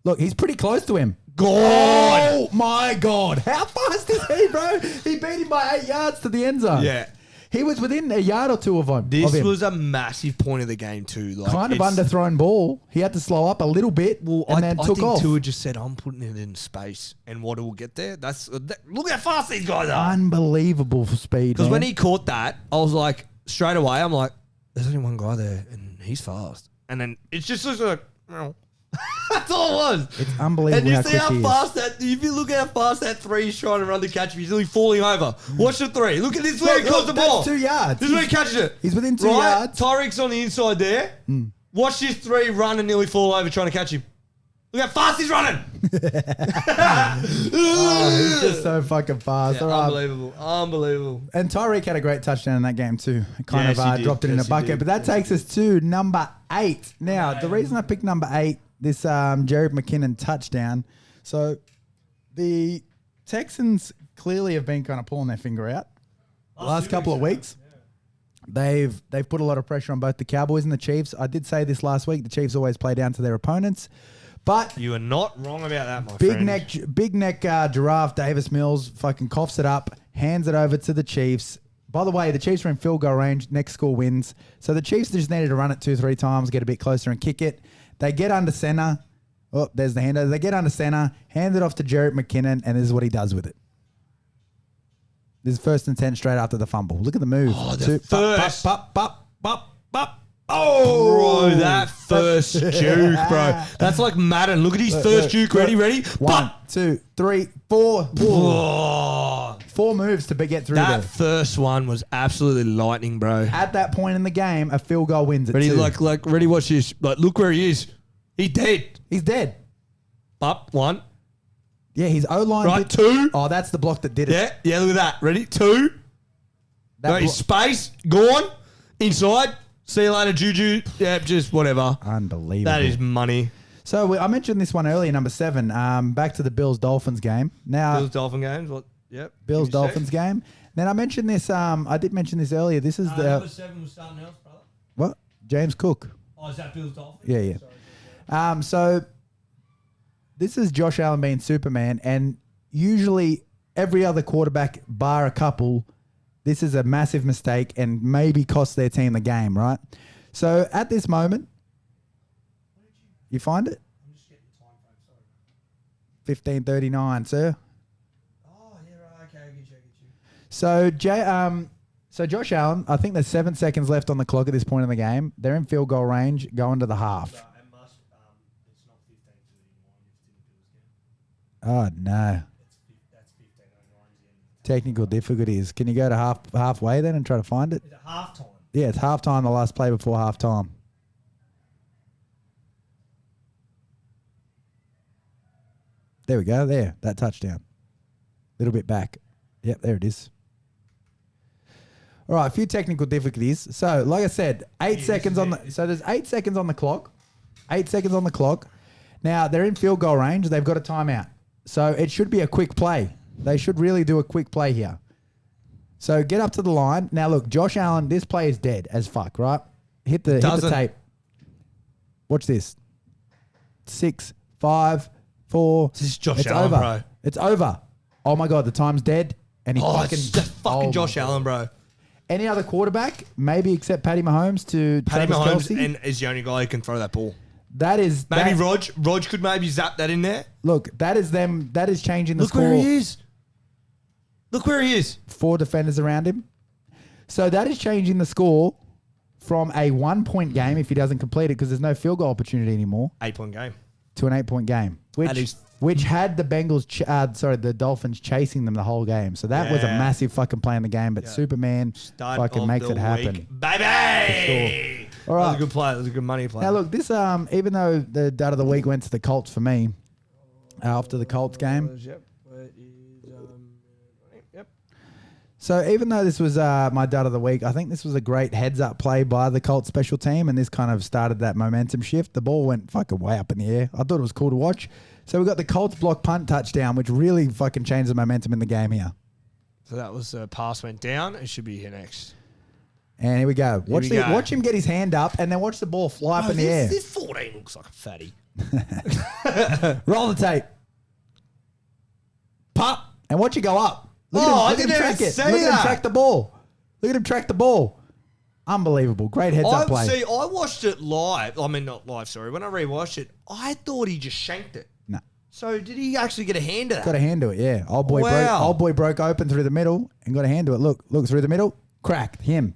Look, he's pretty close to him. God. Oh my God. How fast is he, bro? He beat him by 8 yards to the end zone. Yeah. He was within a yard or two of him. This of him. was a massive point of the game too. Like, kind of it's- underthrown ball. He had to slow up a little bit and then I took think off. Tua just said, "I'm putting it in space, and Waddle will get there." Look how fast these guys are. Unbelievable for speed. Because when man. he caught that, I was like, straight away, I'm like, "There's only one guy there, and he's fast." And then it's just like, "Meow." That's all it was. It's unbelievable And you how see quick how he is. fast that. If you look how fast that three is trying to run to catch him, he's nearly falling over. Watch the three. Look at this where he Look, caught the that's ball. 2 yards. This is where he catches it. He's within 2 right? yards. Tyreek's on the inside there. Watch this three run and nearly fall over trying to catch him. Look how fast he's running. He's just so fucking fast. Yeah, All right. unbelievable. Unbelievable. And Tyreek had a great touchdown in that game too. Kind Yes, of he did. dropped it in Yes, a he bucket. did. But that takes us to number 8. Now, the reason I picked number 8, this Jared McKinnon touchdown. So the Texans clearly have been kind of pulling their finger out the last couple of weeks. They've put a lot of pressure on both the Cowboys and the Chiefs. I did say this last week. The Chiefs always play down to their opponents. But You are not wrong about that, my Big friend. neck giraffe Davis Mills fucking coughs it up, hands it over to the Chiefs. By the way, the Chiefs are in field goal range. Next score wins. So the Chiefs just needed to run it 2-3 times, get a bit closer and kick it. They get under center. Oh, there's the hander. They get under center, hand it off to Jarrett McKinnon, and this is what he does with it. This is first and 10 straight after the fumble. Look at the move. Oh, the Two, first. pop, pop, pop, pop. Oh, bro, that first juke, bro. That's like Madden. Look at his first juke. Ready? 1, 2, 3, 4. Oh, 4 moves to get through that there. first one was absolutely lightning, bro. At that point in the game, a field goal wins it. Ready? 2. Like, ready? Watch this. Like, look where he is. He's dead. He's dead. Up, one. Yeah, his O-line. Right, 2. Oh, that's the block that did it. Yeah, look at that. Ready? 2. That Got his space. Gone. Inside. See you later, Juju. Yeah, just whatever. Unbelievable. That is money. So I mentioned this one earlier, number 7. Back to the Bills-Dolphins game. Now, Bills Dolphin games. What? Yep. Bills-Dolphins game. Then I mentioned this. I did mention this earlier. This is Number 7 was something else, brother. what? James Cook. Oh, is that Bills Dolphins? Yeah. So this is Josh Allen being Superman, and usually every other quarterback, bar a couple, this is a massive mistake and maybe cost their team the game, right? So at this moment, you find it? I'm just getting the time frame, sorry. 15:39, sir. Oh, yeah, right. Okay, I get you. So Josh Allen, I think there's 7 seconds left on the clock at this point in the game. They're in field goal range, going to the half. It must, it's not 15:39 if it's in the Bills game. Oh no. That's 15:09. Technical difficulties. Can you go to halfway then and try to find it? Is it halftime? Yeah, it's halftime, the last play before halftime. There we go. There, that touchdown. Little bit back. Yep, there it is. All right, a few technical difficulties. So, like I said, 8 seconds on the. So there's 8 seconds on the clock. 8 seconds on the clock. Now they're in field goal range. They've got a timeout. So it should be a quick play. They should really do a quick play here. So get up to the line. Now look, Josh Allen, this play is dead as fuck, right? Hit the tape. Watch this. 6, 5, 4. This is Josh it's Allen, over. bro. It's over. Oh my god, the time's dead. And he Oh, fucking it's just fucking oh Josh my God. Allen, bro. Any other quarterback, maybe except Patty Mahomes to Patty Travis Mahomes Kelce. and is the only guy who can throw that ball. That is Maybe Rog could maybe zap that in there. Look, that is them. That is changing the Look score. where he is. Look where he is. 4 defenders around him. So that is changing the score from a 1-point game if he doesn't complete it because there's no field goal opportunity anymore 8-point game. to an 8-point game, which had the the Dolphins chasing them the whole game. So that was a massive fucking play in the game. But Superman fucking makes it happen, baby. Sure. All right, That was a good play. That was a good money play. now look, this even though the dud of the week went to the Colts for me after the Colts game. Yep. So even though this was my dud of the week, I think this was a great heads-up play by the Colts special team, and this kind of started that momentum shift. The ball went fucking way up in the air. I thought it was cool to watch. So we got the Colts block punt touchdown, which really fucking changed the momentum in the game here. So that was pass went down. It should be here next. And here we go. Watch him get his hand up, and then watch the ball fly up in the air. This 14 looks like a fatty. Roll the tape. Pop. And watch it go up. Look at him track it. Look at him track the ball. Look at him track the ball. Unbelievable. Great heads-up play. See, I watched it live. I mean, not live, sorry. When I rewatched it, I thought he just shanked it. No. So did he actually get a hand to that? Got a hand to it, yeah. Old boy broke open through the middle and got a hand to it. Look through the middle. Cracked him.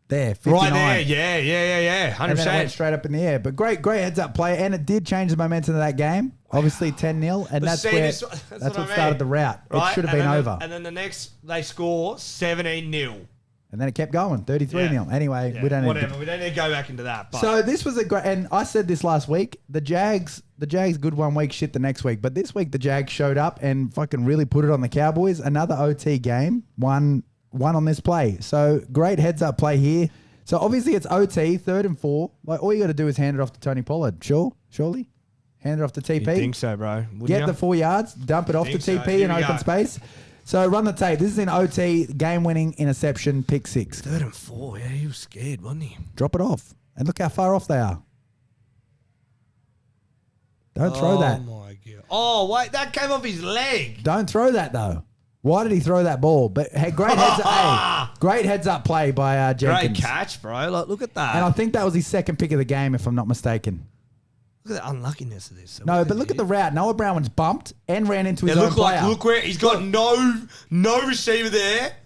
There, 59. Right there. Yeah. 100%. And then it went straight up in the air. But great heads-up play. And it did change the momentum of that game. Obviously 10-0. And that's what started the route. Right? It should have been over. And then the next, they score 17-0. And then it kept going, 33-0. Anyway, we don't need to go back into that. But. So this was a great, and I said this last week, the Jags good 1 week, shit the next week. But this week the Jags showed up and fucking really put it on the Cowboys. Another OT game, one on this play. So great heads up play here. So obviously it's OT, 3rd and 4. Like all you got to do is hand it off to Tony Pollard. Surely? Hand it off to TP. You think so, bro. Get the 4 yards, dump it off to TP in open space. So run the tape. This is an OT, game-winning interception, pick 6. 3rd and 4. Yeah, he was scared, wasn't he? Drop it off. And look how far off they are. Don't throw that. Oh, my God. Oh, wait. That came off his leg. Don't throw that, though. Why did he throw that ball? But hey, great heads up play by Jenkins. Great catch, bro. Like, look at that. And I think that was his 2nd pick of the game, if I'm not mistaken. Look at the unluckiness of this. So no, but look at the route. Noah Brown was bumped and ran into his own player. Look where he's got no receiver there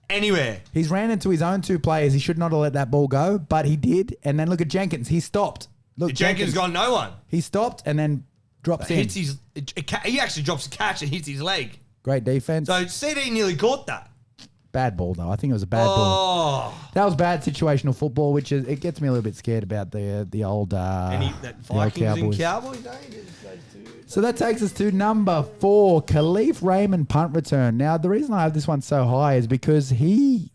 anywhere. He's ran into his own 2 players. He should not have let that ball go, but he did. And then look at Jenkins. He stopped. Look, Jenkins got no one. He stopped and then drops in. He actually drops a catch and hits his leg. Great defense. So CD nearly caught that. Bad ball though. I think it was a bad ball. That was bad situational football, which is it gets me a little bit scared about the old Vikings and Cowboys. So that takes us to number 4, Khalif Raymond punt return. Now the reason I have this one so high is because he,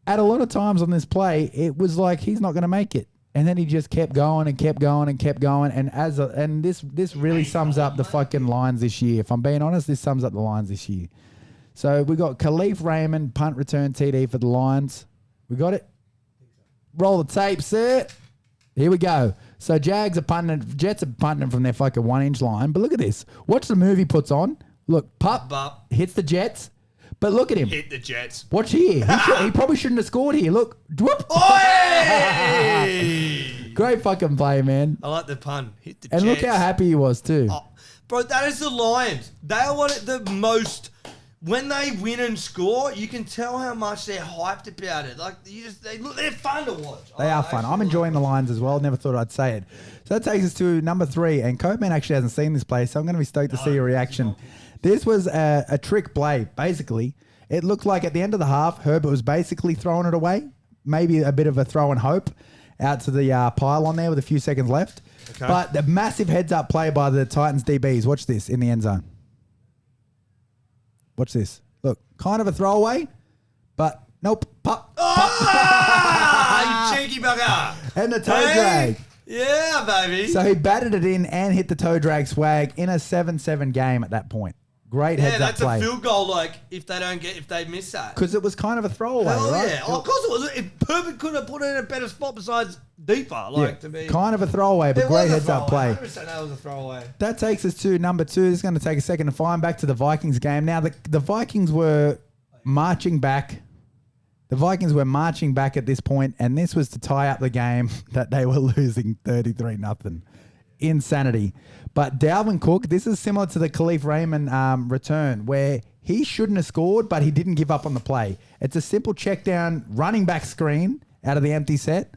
at a lot of times on this play, it was like he's not going to make it. And then he just kept going and kept going and kept going. And this really sums up the fucking Lions this year. If I'm being honest, this sums up the Lions this year. So we got Khalif Raymond, punt return TD for the Lions. We got it? Roll the tape, sir. Here we go. So Jets are punting from their fucking 1-inch line. But look at this. Watch the move he puts on. Look, pup. Hits the Jets. But look at him. Hit the Jets. Watch here. He probably shouldn't have scored here. Look. Whoop. Great fucking play, man. I like the pun. Hit the Jets. And look how happy he was too. Oh, bro, that is the Lions. They are one of the most... When they win and score, you can tell how much they're hyped about it. Like they're fun to watch. They are fun. I'm enjoying the Lions as well. Never thought I'd say it. So that takes us to number 3. And Codeman actually hasn't seen this play, so I'm going to be stoked to see your reaction. This was a trick play, basically. It looked like at the end of the half, Herbert was basically throwing it away. Maybe a bit of a throw and hope out to the pylon there with a few seconds left. Okay. But the massive heads-up play by the Titans DBs. Watch this in the end zone. Watch this. Look, kind of a throwaway, but nope. Pop. You cheeky bugger. And the toe drag. Yeah, baby. So he batted it in and hit the toe drag swag in a 7-7 game at that point. Great heads up play. That's a field goal, like, if they miss that. Because it was kind of a throwaway, right? Yeah. Oh, of course it was. Herbert couldn't have put it in a better spot besides deeper, to be. Kind of a throwaway, but great heads up play. 100% that was a throwaway. That takes us to number 2. This is going to take a second to find back to the Vikings game. Now, the Vikings were marching back. The Vikings were marching back at this point, and this was to tie up the game that they were losing 33-0. Insanity. But Dalvin Cook, this is similar to the Khalif Raymond return, where he shouldn't have scored, but he didn't give up on the play. It's a simple check down running back screen out of the empty set,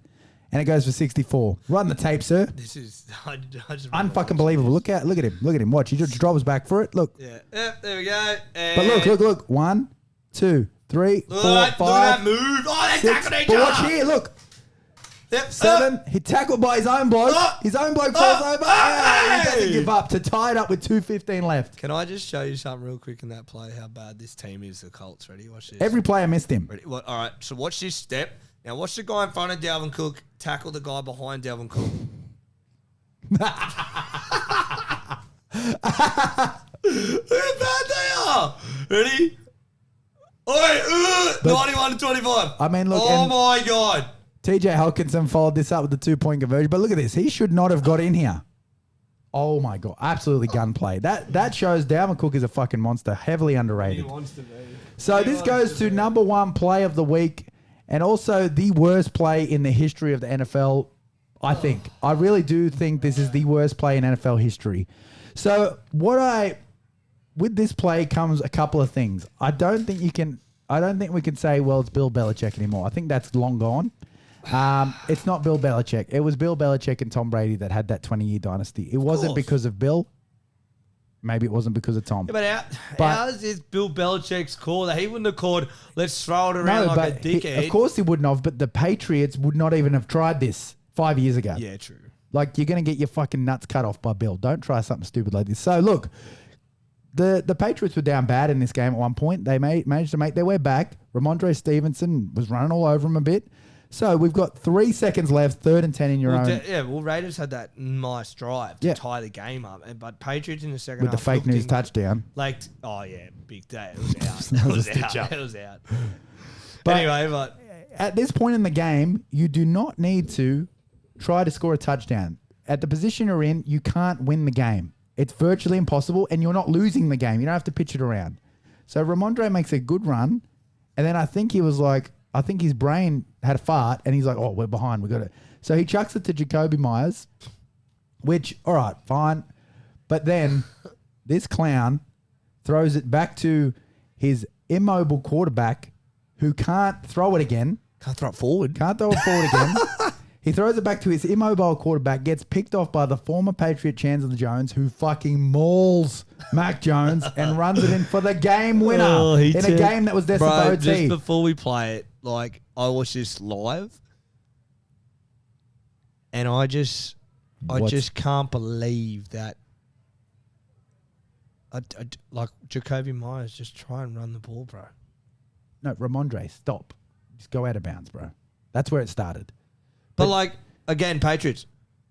and it goes for 64. Run the tape, sir. This is I just Unfucking believable. Look at him. Watch. He just drops back for it. Look. Yeah. There we go. And But look. 1, 2, 3, 4, 5. Look at that move. Oh, they Six. tackled each But other. watch here. Look. Yep. 7. He tackled by his own bloke. His own bloke falls over. He doesn't give up to tie it up with 2:15 left. Can I just show you something real quick in that play? How bad this team is, the Colts. Ready? Watch this. Every player missed him. Ready? All right. So watch this step. Now watch the guy in front of Dalvin Cook tackle the guy behind Dalvin Cook. Look how bad they are. Ready? Oi, 91-25. I mean, look. Oh and my God. TJ Hawkinson followed this up with the 2-point conversion. But look at this. He should not have got in here. Oh my God. Absolutely gunplay. That shows Dalvin Cook is a fucking monster. Heavily underrated. He wants to be. So this goes to number 1 play of the week, and also the worst play in the history of the NFL, I think. I really do think this is the worst play in NFL history. So with this play comes a couple of things. I don't think we can say, well, it's Bill Belichick anymore. I think that's long gone. It's not Bill Belichick. It was Bill Belichick and Tom Brady that had that 20-year dynasty. It wasn't because of Bill. Maybe it wasn't because of Tom. Yeah, but ours is Bill Belichick's call that he wouldn't have called, let's throw it around like a dickhead. Of course he wouldn't have, but the Patriots would not even have tried this 5 years ago. Yeah, true. Like, you're going to get your fucking nuts cut off by Bill. Don't try something stupid like this. So, look, the Patriots were down bad in this game at one point. They managed to make their way back. Ramondre Stevenson was running all over him a bit. So we've got 3 seconds left, 3rd and 10 in your own. Raiders had that nice drive to tie the game up, but Patriots in the second with half the fake news touchdown. Big day. It was out. It was out. But anyway, but at this point in the game, you do not need to try to score a touchdown. At the position you're in, you can't win the game. It's virtually impossible, and you're not losing the game. You don't have to pitch it around. So Ramondre makes a good run, and then I think his brain had a fart, and he's like, oh, we're behind. We got it. So he chucks it to Jacoby Myers, which, all right, fine. But then this clown throws it back to his immobile quarterback who can't throw it again. Can't throw it forward again. He throws it back to his immobile quarterback, gets picked off by the former Patriot Chandler Jones, who fucking mauls Mac Jones and runs it in for the game winner in a game that was destined for OT. Just before we play it, like, I watched this live, and I just can't believe that. Like, Jacoby Myers, just try and run the ball, bro. No, Ramondre, stop. Just go out of bounds, bro. That's where it started. But like, again, Patriots,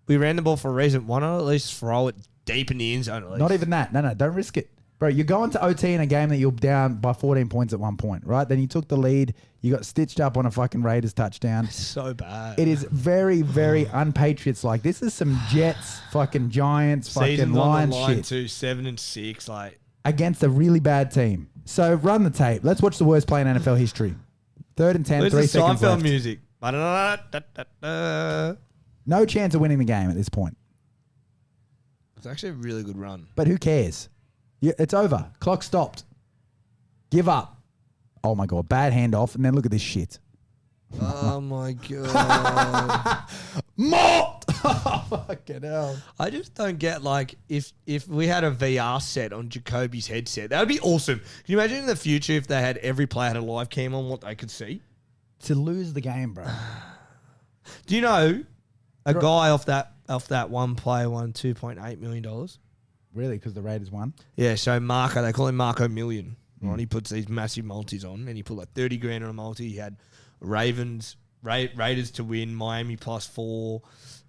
we ran the ball for a reason. Why not at least throw it deep in the end zone at least? Not even that. No, don't risk it. Bro, you're going to OT in a game that you're down by 14 points at one point, right? Then you took the lead. You got stitched up on a fucking Raiders touchdown. It's so bad. It is very, very un-Patriots-like. This is some Jets, fucking Giants, fucking Lions shit. Too, 7-6, like. Against a really bad team. So run the tape. Let's watch the worst play in NFL history. 3rd and 10, Where's 3 seconds Seinfeld left. music? No chance of winning the game at this point. It's actually a really good run. But who cares? It's over. Clock stopped. Give up. Oh my God. Bad handoff. And then look at this shit. Oh my God. More! Oh, fucking hell. I just don't get, like, if we had a VR set on Jacoby's headset, that would be awesome. Can you imagine in the future if they had every player had a live cam on what they could see? To lose the game, bro. Do you know a guy off that one player won $2.8 million? Really? Because the Raiders won? Yeah, so Marco, they call him Marco Million. Right? He puts these massive multis on, and he put like 30 grand on a multi. He had Raiders to win, Miami +4,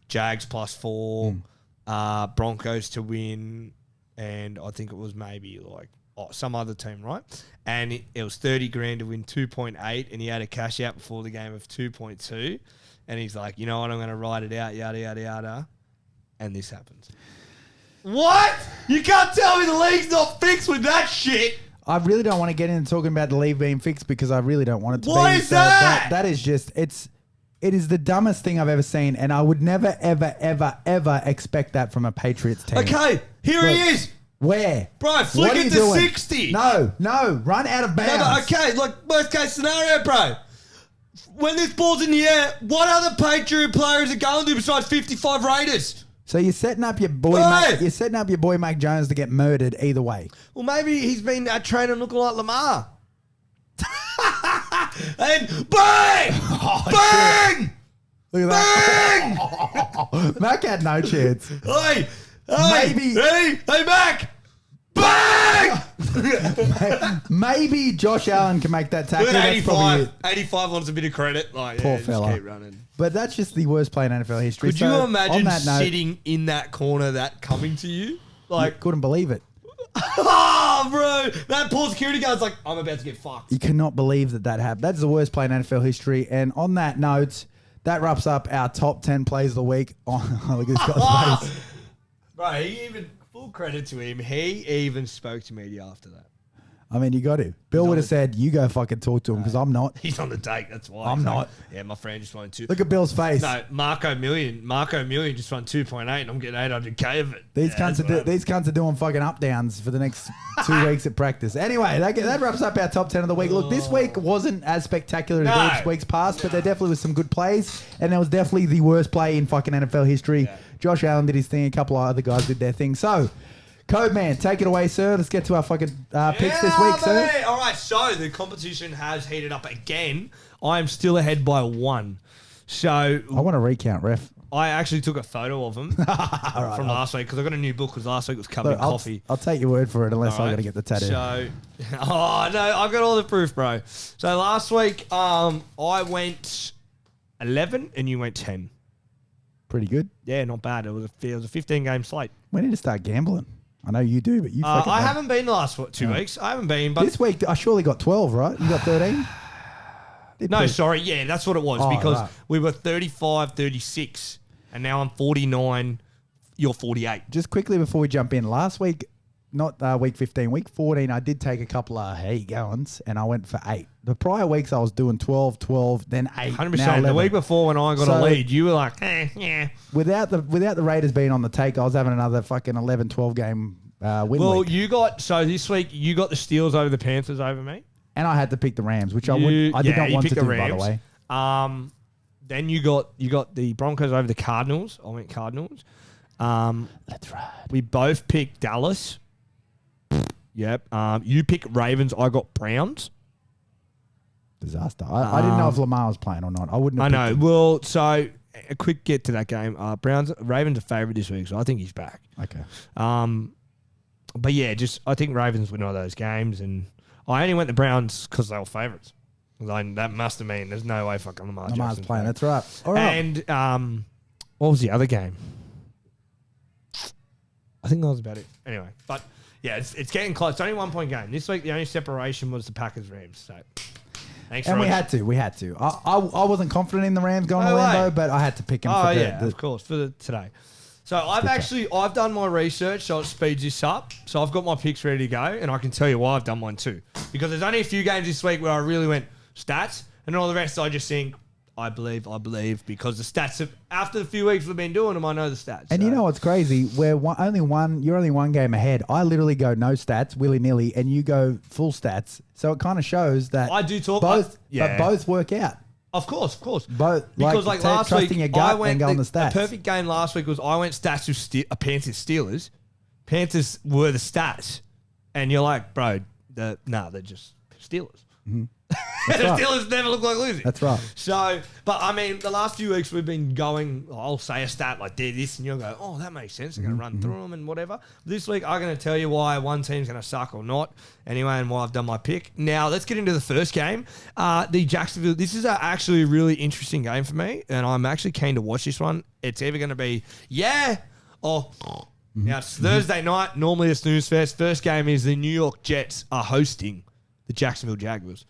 Jags +4, Broncos to win, and I think it was maybe like some other team, right? And it was 30 grand to win 2.8, and he had a cash out before the game of 2.2, and he's like, you know what, I'm going to ride it out, yada, yada, yada, and this happens. What? You can't tell me the league's not fixed with that shit. I really don't want to get into talking about the league being fixed because I really don't want it to be. What is that? That is just, it is the dumbest thing I've ever seen, and I would never, ever, ever, ever expect that from a Patriots team. Okay, here he Look, is. Where? Bro, flick What are it you to doing? 60. No, run out of bounds. No, okay, like worst case scenario, bro. When this ball's in the air, what other Patriot players are going to besides 55 Raiders? So you're setting up your boy, Mac Jones to get murdered either way. Well, maybe he's been training looking like Lamar. And bang! Bang! Look at that. Mac had no chance. Hey, Maybe- Hey, Mac! Bang! Maybe Josh Allen can make that tackle. Look at That's probably 85. it. 85 wants a bit of credit. Like, Poor just fella. keep running. But that's just the worst play in NFL history. Could So, you on imagine that note, sitting in that corner, that coming to you? Like, couldn't believe it. oh, bro. That poor security guard's like, I'm about to get fucked. You cannot believe that happened. That's the worst play in NFL history. And on that note, that wraps up our top 10 plays of the week. Oh, look at this guy's face. Bro, he even, full credit to him, he even spoke to media after that. I mean, you got to. Bill would have said, you go fucking talk to him because I'm not. He's on the date, that's why. I'm He's not. like, yeah, my friend just won 2. Look at Bill's face. No, Marco Million just won 2.8 and I'm getting 800K of it. These Yeah, cunts are doing fucking up downs for the next 2 weeks at practice. Anyway, that wraps up our top 10 of the week. Look, this week wasn't as spectacular as weeks past, but there definitely was some good plays, and there was definitely the worst play in fucking NFL history. Yeah. Josh Allen did his thing. A couple of other guys did their thing. So, Codeman, take it away, sir. Let's get to our fucking picks this week, sir. Baby. All right, so the competition has heated up again. I am still ahead by 1. So I want to recount, ref. I actually took a photo of him from last week because I got a new book because last week was covered Look, in coffee. I'll take your word for it unless All I right. got to get the tattoo. So, oh no, I've got all the proof, bro. So last week, I went 11 and you went 10. Pretty good. Yeah, not bad. It was a 15-game slate. We need to start gambling. I know you do, but you fucking I don't. haven't been the last 2 weeks. I haven't been, but This week, I surely got 12, right? You got 13? no, sorry. Yeah, that's what it was because right. we were 35, 36, and now I'm 49. You're 48. Just quickly before we jump in, last week, not week 15, week 14, I did take a couple of goings and I went for 8. The prior weeks I was doing 12, 12, then 8. 100%. now 11. The week before when I got a So- lead, you were like, yeah. Without the Raiders being on the take, I was having another fucking 11, 12 game win Well, week. this week you got the Steelers over the Panthers over me. And I had to pick the Rams, which I did not you want picked to the do, by the Rams. way. Then you got the Broncos over the Cardinals. I went Cardinals. That's right. We both picked Dallas. Yep. You picked Ravens. I got Browns. Disaster. I didn't know if Lamar was playing or not. I wouldn't have I picked know. Well, so a quick get to that game. Ravens are favourite this week, so I think he's back. him. Okay. But yeah, I think Ravens win all those games, and I only went the Browns because they were favourites. That must have mean there's no way fucking Lamar's playing. That's right. All right. And what was the other game? I think that was about it. Anyway, but yeah, it's getting close. It's only 1 point game. This week, the only separation was the Packers-Rams. So thanks, And Rog. we had to. I wasn't confident in the Rams going to No way. Lambeau, but I had to pick him Oh for yeah, the of course for today. So I've done my research, so it speeds this up. So I've got my picks ready to go, and I can tell you why I've done mine too. Because there's only a few games this week where I really went stats, and all the rest I just think I believe because the stats have, after the few weeks we've been doing them, I know the stats. And so. you know what's crazy? You're only one game ahead. I literally go no stats willy nilly, and you go full stats. So it kind of shows that I do talk both, yeah. but both work out. Of course. Both Because like last week, trusting your gut I went and going the stats. The perfect game last week was I went stats with Panthers Steelers. Panthers were the stats, and you're like, bro, they're just Steelers. Mm-hmm. The right. Steelers never look like losing. That's right. So, but I mean, the last few weeks we've been going, I'll say a stat like they're this, and you'll go, oh, that makes sense. They're going to run through them and whatever. This week, I'm going to tell you why one team's going to suck or not. Anyway, and why I've done my pick. Now, let's get into the first game. The Jacksonville, this is actually a really interesting game for me, and I'm actually keen to watch this one. It's either going to be, or... Now, it's Thursday night, normally a snooze fest. First game is the New York Jets are hosting the Jacksonville Jaguars.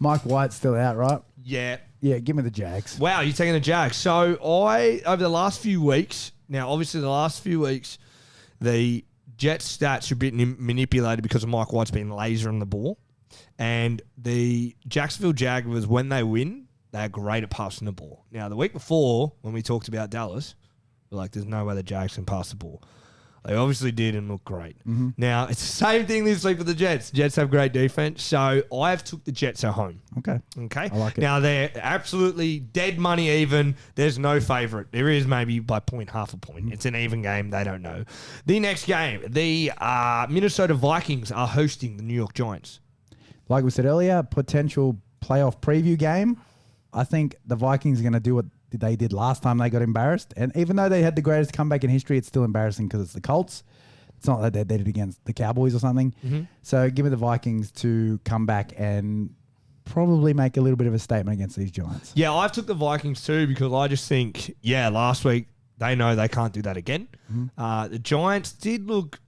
Mike White's still out, right? Yeah. Yeah, give me the Jags. Wow, you're taking the Jags. So over the last few weeks, now obviously the last few weeks, the Jets stats are being manipulated because of Mike White's been lasering the ball. And the Jacksonville Jaguars, when they win, they're great at passing the ball. Now, the week before, when we talked about Dallas, we're like, there's no way the Jags can pass the ball. They obviously did and looked great. Mm-hmm. Now, it's the same thing this week with the Jets. Jets have great defense, so I've took the Jets at home. Okay. Okay? I like it. Now, they're absolutely dead money even. There's no favourite. There is maybe by point, half a point. It's an even game. They don't know. The next game, the Minnesota Vikings are hosting the New York Giants. Like we said earlier, potential playoff preview game. I think the Vikings are going to do what they did last time they got embarrassed. And even though they had the greatest comeback in history, it's still embarrassing because it's the Colts. It's not like they did it against the Cowboys or something. Mm-hmm. So give me the Vikings to come back and probably make a little bit of a statement against these Giants. Yeah, I've took the Vikings too because I just think, last week they know they can't do that again. Mm-hmm. The Giants did look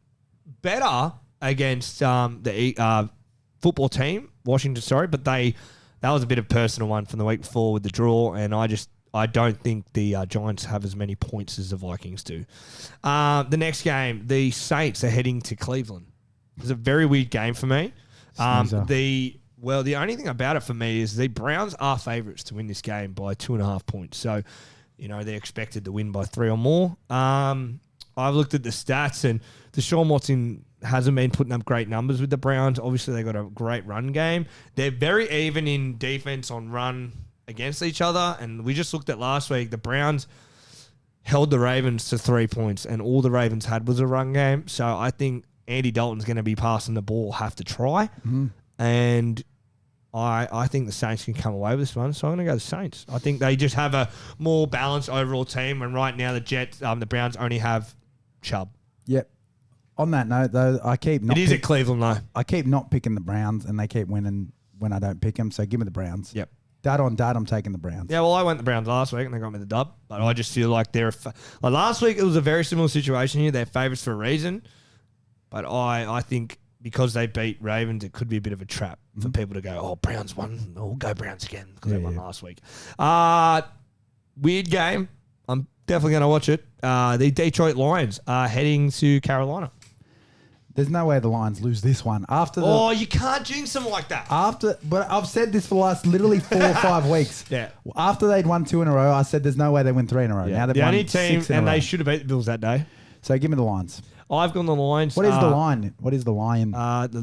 better against the football team, Washington, but that was a bit of a personal one from the week before with the draw, and I don't think the Giants have as many points as the Vikings do. The next game, the Saints are heading to Cleveland. It's a very weird game for me. The only thing about it for me is the Browns are favourites to win this game by 2.5 points. So, they're expected to win by 3 or more. I've looked at the stats, and Deshaun Watson hasn't been putting up great numbers with the Browns. Obviously, they got a great run game. They're very even in defense on run against each other. And we just looked at last week, the Browns held the Ravens to 3 points, and all the Ravens had was a run game. So I think Andy Dalton's going to be passing the ball, have to try. Mm-hmm. And I think the Saints can come away with this one, so I'm going to go the Saints. I think they just have a more balanced overall team, and right now the Browns only have Chubb. Yep. On that note, though, It is at Cleveland, though. I keep not picking the Browns, and they keep winning when I don't pick them, so give me the Browns. Yep. Dad on dad, I'm taking the Browns. Yeah, well, I went the Browns last week, and they got me the dub, but I just feel like last week, it was a very similar situation here. They're favourites for a reason, but I think because they beat Ravens, it could be a bit of a trap for people to go, oh, Browns won. We'll go Browns again because they won last week. Weird game. I'm definitely going to watch it. The Detroit Lions are heading to Carolina. There's no way the Lions lose this one. You can't jinx them like that. But I've said this for the last literally 4 or 5 weeks. Yeah. After they'd won 2 in a row, I said there's no way they win 3 in a row. Yeah. Now they've the won only team, 6 in a row. and they should have beat the Bills that day. So give me the Lions. I've gone the Lions. What is the line? What is the lion? The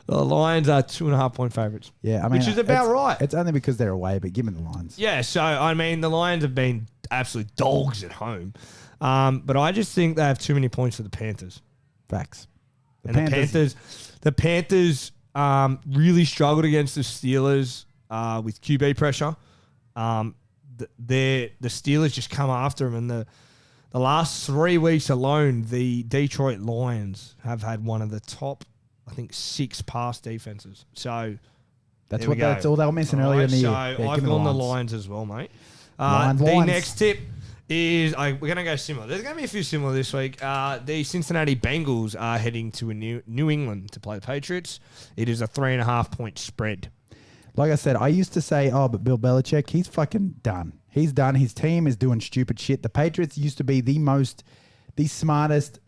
Lions are 2.5 point favourites. Yeah, I mean, which is about right. It's only because they're away, but give me the Lions. Yeah, so I mean, the Lions have been absolute dogs at home, but I just think they have too many points for the Panthers. Facts. The Panthers really struggled against the Steelers with QB pressure. The Steelers just come after them, and the last 3 weeks alone, the Detroit Lions have had one of the top, I think, 6 pass defenses. So that's all they were missing earlier in the year. So I've gone the Lions as well, mate. Lions. Next tip is we're going to go similar. There's going to be a few similar this week. The Cincinnati Bengals are heading to New England to play the Patriots. It is a 3.5 point spread. Like I said, I used to say, but Bill Belichick, he's fucking done. He's done. His team is doing stupid shit. The Patriots used to be the smartest.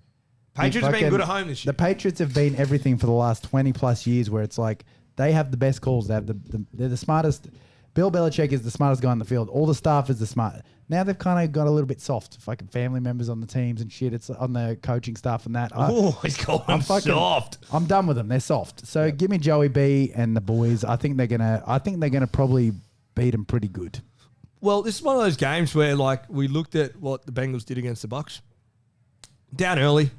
Patriots have been good at home this year. The Patriots have been everything for the last 20 plus years, where it's like they have the best calls. They're the smartest. Bill Belichick is the smartest guy on the field. All the staff is the smart. Now they've kind of got a little bit soft. Fucking family members on the teams and shit. It's on the coaching staff and that. He's called them soft. I'm done with them. They're soft. So give me Joey B and the boys. I think they're gonna probably beat them pretty good. Well, this is one of those games where we looked at what the Bengals did against the Bucs. Down early,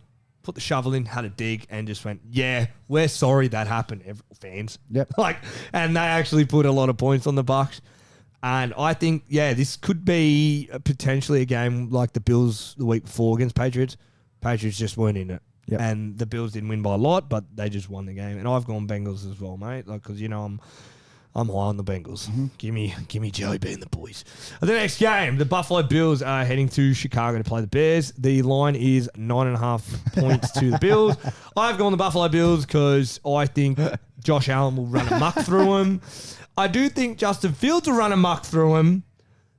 put the shovel in, had a dig, and just went, yeah, we're sorry that happened, fans. Yep. And they actually put a lot of points on the Bucs. And I think, this could be potentially a game like the Bills the week before against Patriots. Patriots just weren't in it. Yep. And the Bills didn't win by a lot, but they just won the game. And I've gone Bengals as well, mate. Because, I'm high on the Bengals. Mm-hmm. Give me Joey B and the boys. The next game, the Buffalo Bills are heading to Chicago to play the Bears. The line is 9.5 points to the Bills. I've gone the Buffalo Bills because I think Josh Allen will run amok through him. I do think Justin Fields will run amok through him.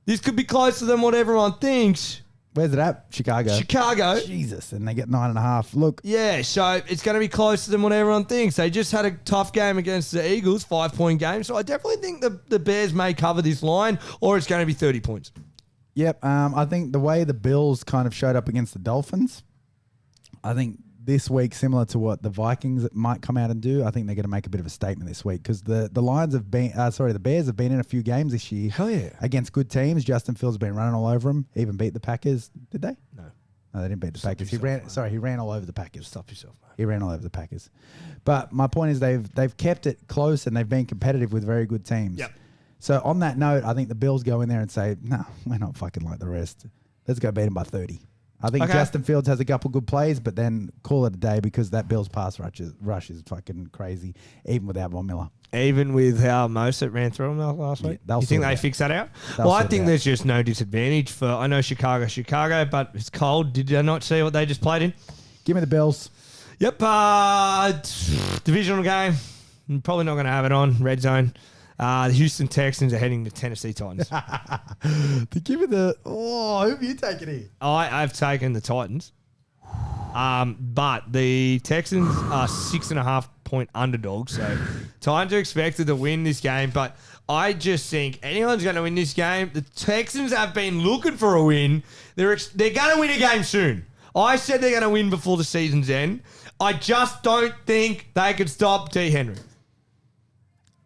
This could be closer than what everyone thinks. Where's it at? Chicago. Chicago. Jesus, and they get 9.5. Look, Yeah, so it's going to be closer than what everyone thinks. They just had a tough game against the Eagles, 5-point game. So I definitely think the Bears may cover this line, or it's going to be 30 points. yep. I think the way the Bills kind of showed up against the Dolphins, I think this week, similar to what the Vikings might come out and do, I think they're going to make a bit of a statement this week because the Lions have been, the Bears have been in a few games this year. Hell yeah. Against good teams. Justin Fields has been running all over them. Even beat the Packers. Did they? No. No, they didn't beat the Packers. yourself, He ran all over the Packers. Stop yourself, mate. He ran all over the Packers. But my point is they've kept it close and they've been competitive with very good teams. Yep. So on that note, I think the Bills go in there and say, no, we're not fucking like the rest. Let's go beat them by 30. I think Justin Fields has a couple good plays, but then call it a day because that Bills pass rush is fucking crazy, even without Von Miller. Even with how Mostert ran through them last week? they'll You think sort it they out. fix that out? They'll Well, I sort it think out. there's just no disadvantage for, I know Chicago, but it's cold. Did you not see what they just played in? Give me the Bills. Yep. Divisional game. I'm probably not going to have it on. Red zone. The Houston Texans are heading to Tennessee Titans. To give me the... Oh, who have you taken here? I've taken the Titans. But the Texans are 6.5-point underdogs. So Titans are expected to win this game. But I just think anyone's going to win this game. The Texans have been looking for a win. They're going to win a game soon. I said they're going to win before the season's end. I just don't think they could stop T. Henry.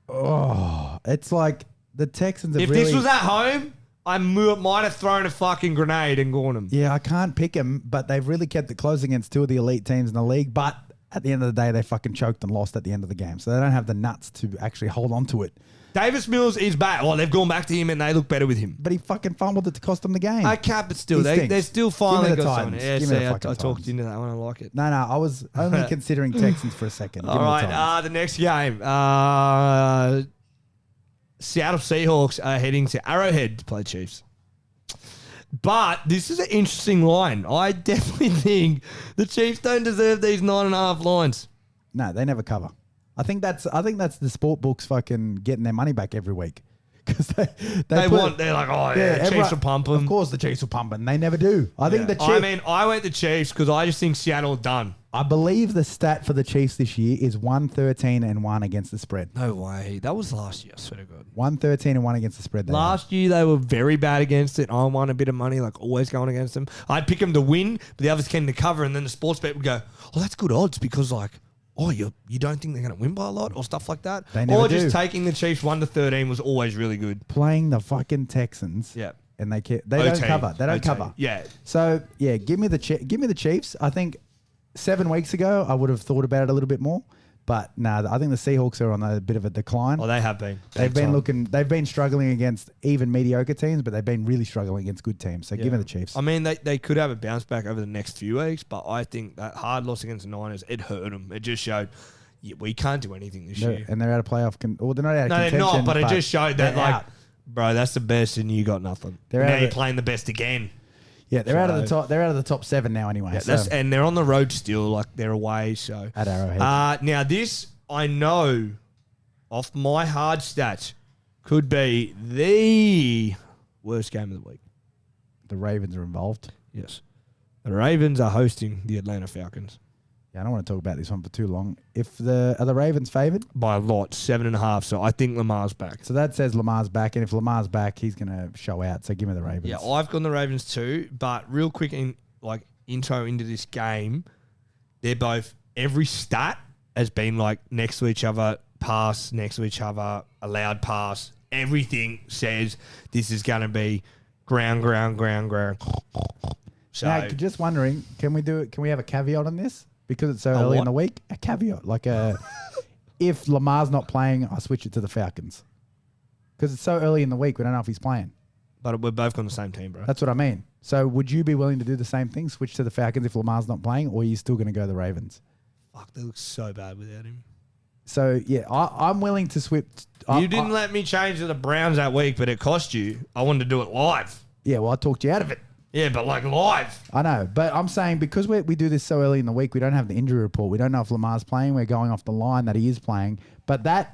Oh, it's like the Texans have If really... this was at home, I might have thrown a fucking grenade and gone them. Yeah, I can't pick them, but they've really kept it close against two of the elite teams in the league. But at the end of the day, they fucking choked and lost at the end of the game. So they don't have the nuts to actually hold on to it. Davis Mills is back. Well, they've gone back to him and they look better with him. But he fucking fumbled it to cost them the game. Okay, but still, He they're stinks. still Give me finally the got someone. Titans. Yeah, Give me the see, I fucking talked Titans. into that one. I like it. No, I was only considering Texans for a second. Give All me the right, Titans. the next game. Seattle Seahawks are heading to Arrowhead to play Chiefs. But this is an interesting line. I definitely think the Chiefs don't deserve these 9.5 lines. No, they never cover. I think that's the sport books fucking getting their money back every week because they're They're like, oh yeah, Chiefs will pump them. Of course, the Chiefs will pump them. They never do. I think the Chiefs. I mean, I went the Chiefs because I just think Seattle are done. I believe the stat for the Chiefs this year is 113-1 against the spread. No way. That was last year, I swear to God. 113-1 against the spread. Last year, they were very bad against it. I won a bit of money, like always going against them. I'd pick them to win, but the others came to cover, and then the sports bet would go, oh, that's good odds because, like, oh, you don't think they're going to win by a lot or stuff like that? They never or just do. taking the Chiefs 1-13 was always really good. Playing the fucking Texans. Yeah. And they don't cover. They don't OT. cover. Yeah. So yeah, give me the Chiefs. I think 7 weeks ago I would have thought about it a little bit more, but no, I think the Seahawks are on a bit of a decline. Oh, they have been. They've been struggling against even mediocre teams, but they've been really struggling against good teams. So give me the Chiefs. I mean, they could have a bounce back over the next few weeks, but I think that hard loss against the Niners, it hurt them. It just showed we can't do anything this year. And they're out of playoff. They're not out of No, contention. they're not, but it just showed that, they're like, out. bro, that's the best and you got nothing. They're Now out of you're it. playing the best again. Yeah, they're out of the top. They're out of the top 7 now, anyway. Yeah, so and they're on the road still, like they're away. So at Arrowhead. now this I know off my hard stats could be the worst game of the week. The Ravens are involved. Yes, the Ravens are hosting the Atlanta Falcons Yeah, I don't want to talk about this one for too long. Are the Ravens favored? by a lot, 7.5. So I think Lamar's back. So that says Lamar's back, and if Lamar's back, he's going to show out. So give me the Ravens. Yeah, I've gone the Ravens too. But real quick, intro into this game, they're both every stat has been like next to each other, pass next to each other, allowed pass. Everything says this is going to be ground. So Now, just wondering, can we have a caveat on this? Because it's so early in what? the week, a caveat. Like if Lamar's not playing, I switch it to the Falcons. Because it's so early in the week, we don't know if he's playing. but we're both on the same team, bro. That's what I mean. So would you be willing to do the same thing, switch to the Falcons if Lamar's not playing, or are you still going to go the Ravens? Fuck, they look so bad without him. So, yeah, I'm willing to switch. You didn't let me change to the Browns that week, but it cost you. I wanted to do it live. Yeah, well, I talked you out of it. Yeah, but like live. I know, but I'm saying because we do this so early in the week, we don't have the injury report. We don't know if Lamar's playing. We're going off the line that he is playing. But that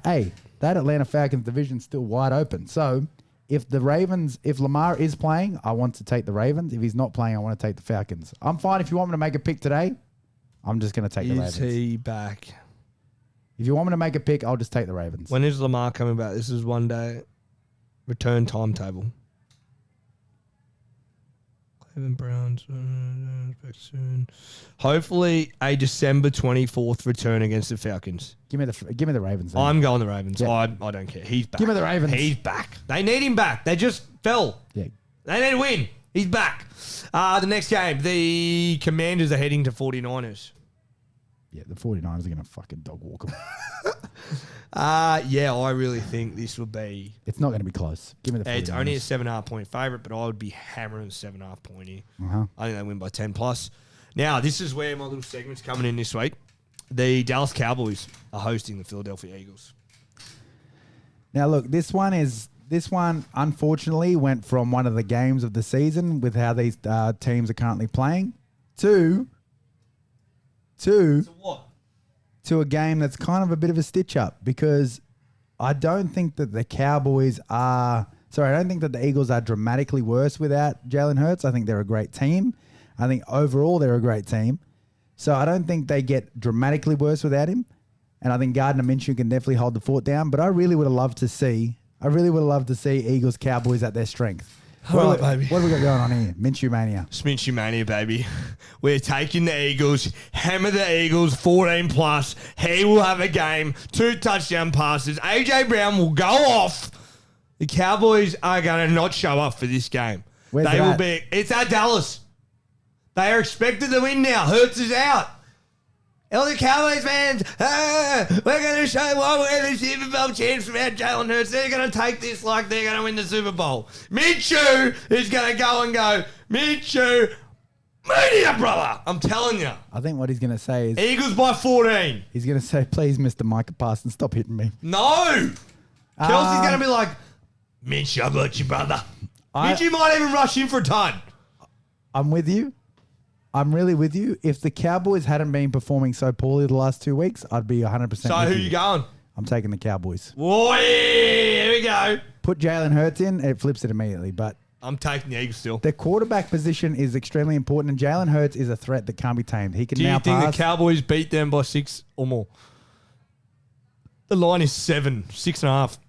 Atlanta Falcons division's still wide open. So if Lamar is playing, I want to take the Ravens. If he's not playing, I want to take the Falcons. I'm fine if you want me to make a pick today. I'm just going to take the Ravens. Is he back? If you want me to make a pick, I'll just take the Ravens. When is Lamar coming back? This is one day. Return timetable. Cleveland Browns back soon. Hopefully a December 24th return against the Falcons. Give me the Ravens. Then. I'm going the Ravens. Yeah. I don't care. He's back. Give me the Ravens. He's back. They need him back. They just fell. Yeah. They need to win. He's back. The next game, the Commanders are heading to 49ers. Yeah, the 49ers are going to fucking dog walk them. Yeah, I really think this will be... It's not going to be close. Give me the 49ers. It's only a 7.5 point favourite, but I would be hammering 7.5 point here. Uh-huh. I think they win by 10 plus. Now, this is where my little segment's coming in this week. The Dallas Cowboys are hosting the Philadelphia Eagles. Now, look, this one unfortunately went from one of the games of the season with how these teams are currently playing to what? To a game that's kind of a bit of a stitch up because I don't think that the Cowboys are... Sorry, I don't think that the Eagles are dramatically worse without Jalen Hurts. I think they're a great team. I think overall they're a great team. So I don't think they get dramatically worse without him. And I think Gardner Minshew can definitely hold the fort down. But I really would have loved to see Eagles Cowboys at their strength. All right, baby. What have we got going on here? Minshew Mania. It's Minshew Mania, baby. We're taking the Eagles. Hammer the Eagles, 14 plus. He will have a game. 2 touchdown passes. AJ Brown will go off. The Cowboys are going to not show up for this game. Where's they it will at? be. It's at Dallas. They are expected to win now. Hurts is out. All the Cowboys fans, we're going to show why we're the Super Bowl champs without Jalen Hurts. They're going to take this like they're going to win the Super Bowl. Minshew is going to go and go, Minshew, media, brother. I'm telling you. I think what he's going to say is... Eagles by 14. He's going to say, please, Mr. Micah Parsons, stop hitting me. No. Kelsey's going to be like, Minshew, I got you, brother. Minshew might even rush in for a ton. I'm with you. I'm really with you. If the Cowboys hadn't been performing so poorly the last 2 weeks, I'd be 100% So with who you going? I'm taking the Cowboys. Whoa, here we go. Put Jalen Hurts in, it flips it immediately. But I'm taking the Eagles still. the quarterback position is extremely important, and Jalen Hurts is a threat that can't be tamed. He can Do you now think pass. the Cowboys beat them by 6 or more? The line is 7, 6.5.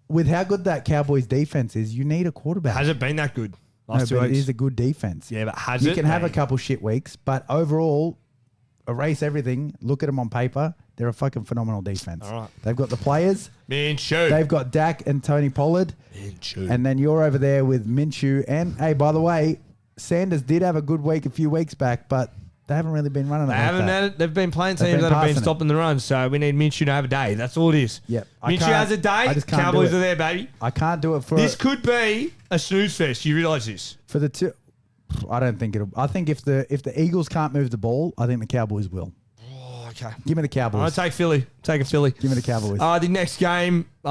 With how good that Cowboys defense is, you need a quarterback. Has it been that good? No, Last 2 but it weeks. is a good defense. Yeah, but has You it? can have a been? couple shit weeks, but overall, erase everything. Look at them on paper. They're a fucking phenomenal defense. All right. They've got the players. Minshew. They've got Dak and Tony Pollard. Minshew. And then you're over there with Minshew. And, hey, by the way, Sanders did have a good week a few weeks back, but they haven't really been running it They like haven't that. had it. They've been playing They've teams been that have been passing it. stopping the run, so we need Minshew to have a day. That's all it is. Yep. Minshew has a day. I just can't Cowboys do it. are there, baby. I can't do it for This could be a snooze fest. You realise this? for the two. I don't think it'll. I think if the Eagles can't move the ball, I think the Cowboys will. Oh, okay. Give me the I'm going Cowboys. to take Philly. Taking Philly. Give me the Cowboys. The next game, the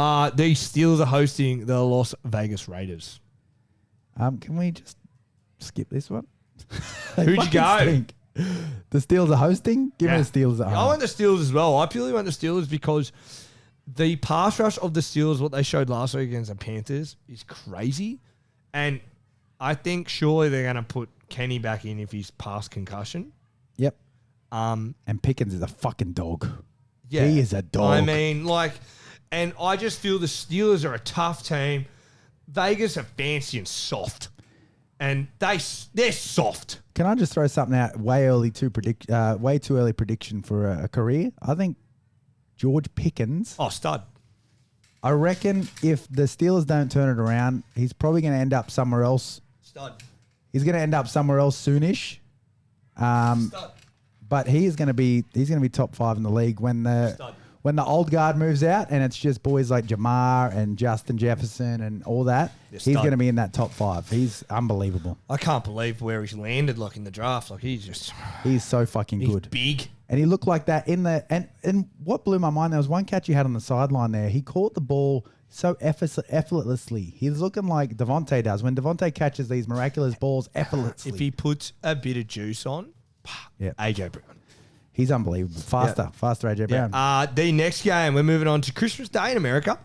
Steelers are hosting the Las Vegas Raiders. Can we just skip this one? Who'd you go? Stink. The Steelers are hosting. Give me the Steelers at I home. went the Steelers as well. I purely went the Steelers because the pass rush of the Steelers, what they showed last week against the Panthers, is crazy. And I think surely they're going to put Kenny back in if he's past concussion. Yep. Um, And Pickens is a fucking dog. yeah. He is a dog. I mean, and I just feel the Steelers are a tough team. Vegas are fancy and soft. And they're soft. Can I just throw something out? Way too early prediction for a career. I think George Pickens. Oh, stud. I reckon if the Steelers don't turn it around, he's probably going to end up somewhere else. Stud. He's going to end up somewhere else soonish. Stud. But he's going to be top 5 in the league when the old guard moves out and it's just boys like Jamar and Justin Jefferson and all that. He's going to be in that top 5. He's unbelievable. I can't believe where he's landed in the draft. He's so fucking he's good. big. And he looked like that and what blew my mind, there was one catch he had on the sideline there. He caught the ball so effortlessly. He's looking like Devontae does when Devontae catches these miraculous balls effortlessly. If he puts a bit of juice on, AJ Brown. He's unbelievable. Faster AJ Brown. The next game, we're moving on to Christmas Day in America.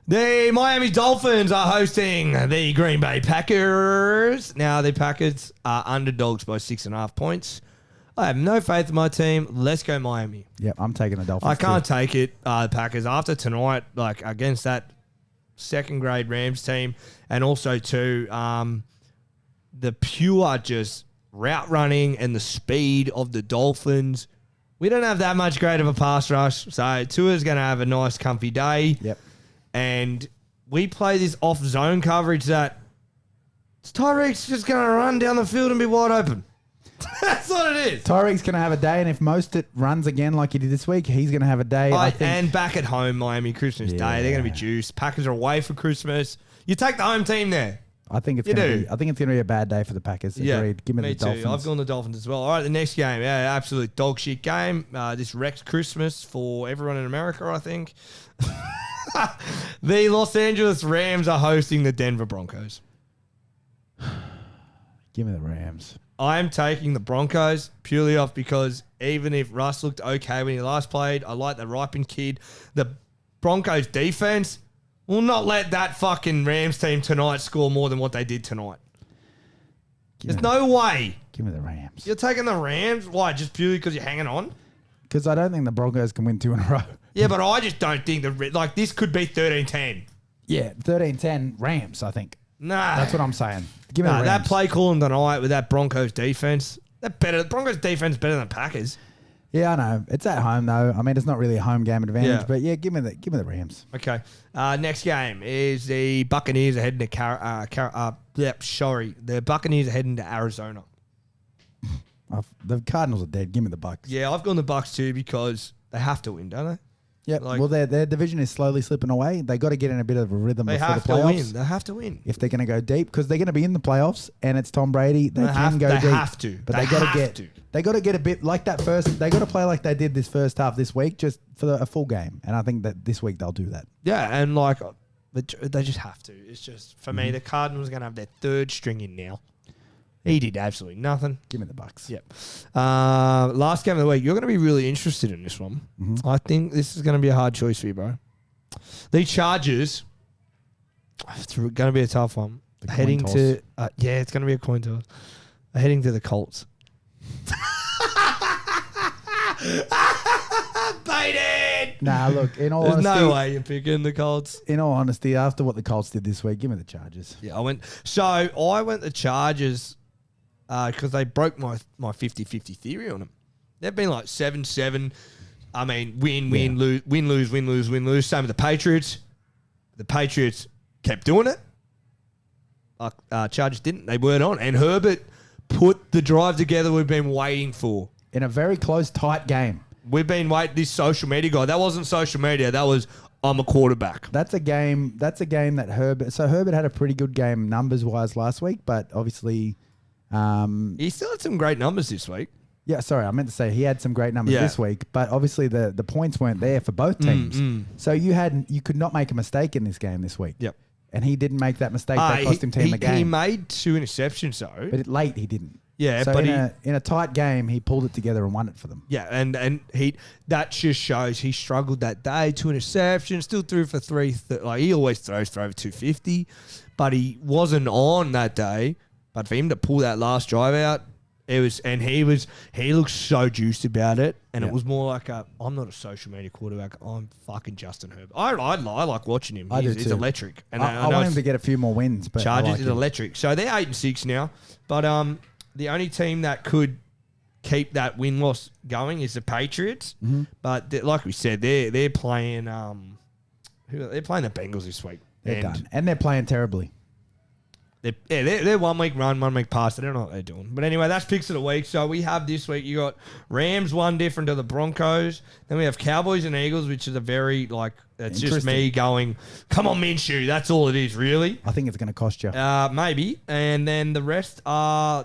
The Miami Dolphins are hosting the Green Bay Packers. Now, the Packers are underdogs by 6.5 points. I have no faith in my team. Let's go Miami. Yep, I'm taking the Dolphins. I can't take it, the Packers. After tonight, like against that second-grade Rams team, and also, too, the pure just route running and the speed of the Dolphins. We don't have that much great of a pass rush, so Tua's going to have a nice, comfy day. Yep. And we play this off-zone coverage that Tyreek's just going to run down the field and be wide open. That's what it is. Tyreek's going to have a day, and if Mostert runs again like he did this week, he's going to have a day. I think. And back at home, Miami, Christmas Day, they're going to be juiced. Packers are away for Christmas. You take the home team there. I think it's going to be a bad day for the Packers. Yeah, agreed. Give me the too. Dolphins. I've gone the Dolphins as well. All right, the next game, absolute dog shit game. This wrecked Christmas for everyone in America, I think. The Los Angeles Rams are hosting the Denver Broncos. Give me the Rams. I'm taking the Broncos purely off because even if Russ looked okay when he last played, I like the Ripon kid. The Broncos defense will not let that fucking Rams team tonight score more than what they did tonight. There's no way. Give me the Rams. You're taking the Rams? Why? Just purely because you're hanging on? Because I don't think the Broncos can win 2 in a row. Yeah, but I just don't think this could be 13-10. Yeah, 13-10 Rams, I think. Nah. That's what I'm saying. Give me the Rams. That play calling tonight with that Broncos defense, the Broncos defense better than Packers. Yeah, I know. It's at home though. I mean, it's not really a home game advantage, but yeah, give me the Rams. Okay. Next game is the Buccaneers are heading to the Buccaneers are heading to Arizona. The Cardinals are dead. Give me the Bucks. Yeah, I've gone the Bucks too because they have to win, don't they? Yeah. Well, their division is slowly slipping away. They got to get in a bit of a rhythm before the playoffs. They have to win if they're going to go deep because they're going to be in the playoffs and it's Tom Brady. They can go deep. They have to. But they got to get a bit like that first. They got to play like they did this first half this week, just for a full game. And I think that this week they'll do that. Yeah, and they just have to. It's just for me, the Cardinals are going to have their third string in now. He did absolutely nothing. Give me the Bucks. Yep. Last game of the week. You're going to be really interested in this one. Mm-hmm. I think this is going to be a hard choice for you, bro. The Chargers. It's going to be a tough one. It's going to be a coin toss. Heading to the Colts. Baited! Nah, look, in all There's honesty... no way you're picking the Colts. In all honesty, after what the Colts did this week, give me the Chargers. Yeah, I went the Chargers because they broke my 50-50 theory on them. They've been like 7-7. I mean, win, lose. Same with the Patriots. The Patriots kept doing it. Chargers didn't. They weren't on. And Herbert put the drive together we've been waiting for. In a very close, tight game. We've been waiting. This social media guy. That wasn't social media. That was I'm a quarterback. That's a game that Herbert. So Herbert had a pretty good game numbers wise last week, but obviously, he still had some great numbers this week. Yeah, sorry, I meant to say he had some great numbers this week, but obviously the points weren't there for both teams. So you could not make a mistake in this game this week. Yep. And he didn't make that mistake that cost him team the game. He made 2 interceptions though, but late he didn't. Yeah, so but in a tight game, he pulled it together and won it for them. Yeah, and that just shows he struggled that day. 2 interceptions, still threw for 3. He always throws for over 250, but he wasn't on that day. But for him to pull that last drive out, he looked so juiced about it, and it was more like I'm not a social media quarterback. I'm fucking Justin Herbert. I like watching him. He's electric, and I want him to get a few more wins. But Chargers is electric, so they're 8-6 now, but the only team that could keep that win-loss going is the Patriots. Mm-hmm. But like we said, they're playing they're playing the Bengals this week. They're done. And they're playing terribly. They're 1 week run, 1 week pass. I don't know what they're doing. But anyway, that's picks of the week. So we have this week, you got Rams, one different to the Broncos. Then we have Cowboys and Eagles, which is a very, it's just me going, come on, Minshew. That's all it is, really. I think it's going to cost you. Maybe. And then the rest are...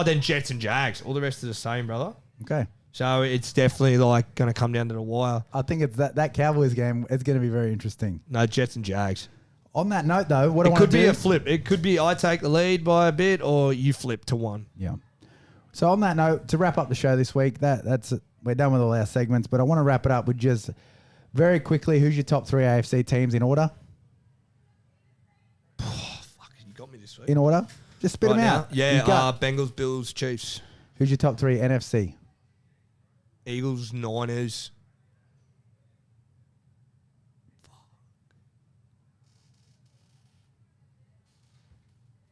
then Jets and Jags. All the rest are the same, brother. Okay. So it's definitely going to come down to the wire. I think it's that Cowboys game. It's going to be very interesting. No, Jets and Jags. On that note, though, it could be a flip. It could be I take the lead by a bit, or you flip to 1. Yeah. So on that note, to wrap up the show this week, we're done with all our segments. But I want to wrap it up with just very quickly. Who's your top 3 AFC teams in order? this week. in order. Just spit them out. Yeah, You got- Bengals, Bills, Chiefs. Who's your top 3 NFC? Eagles, Niners.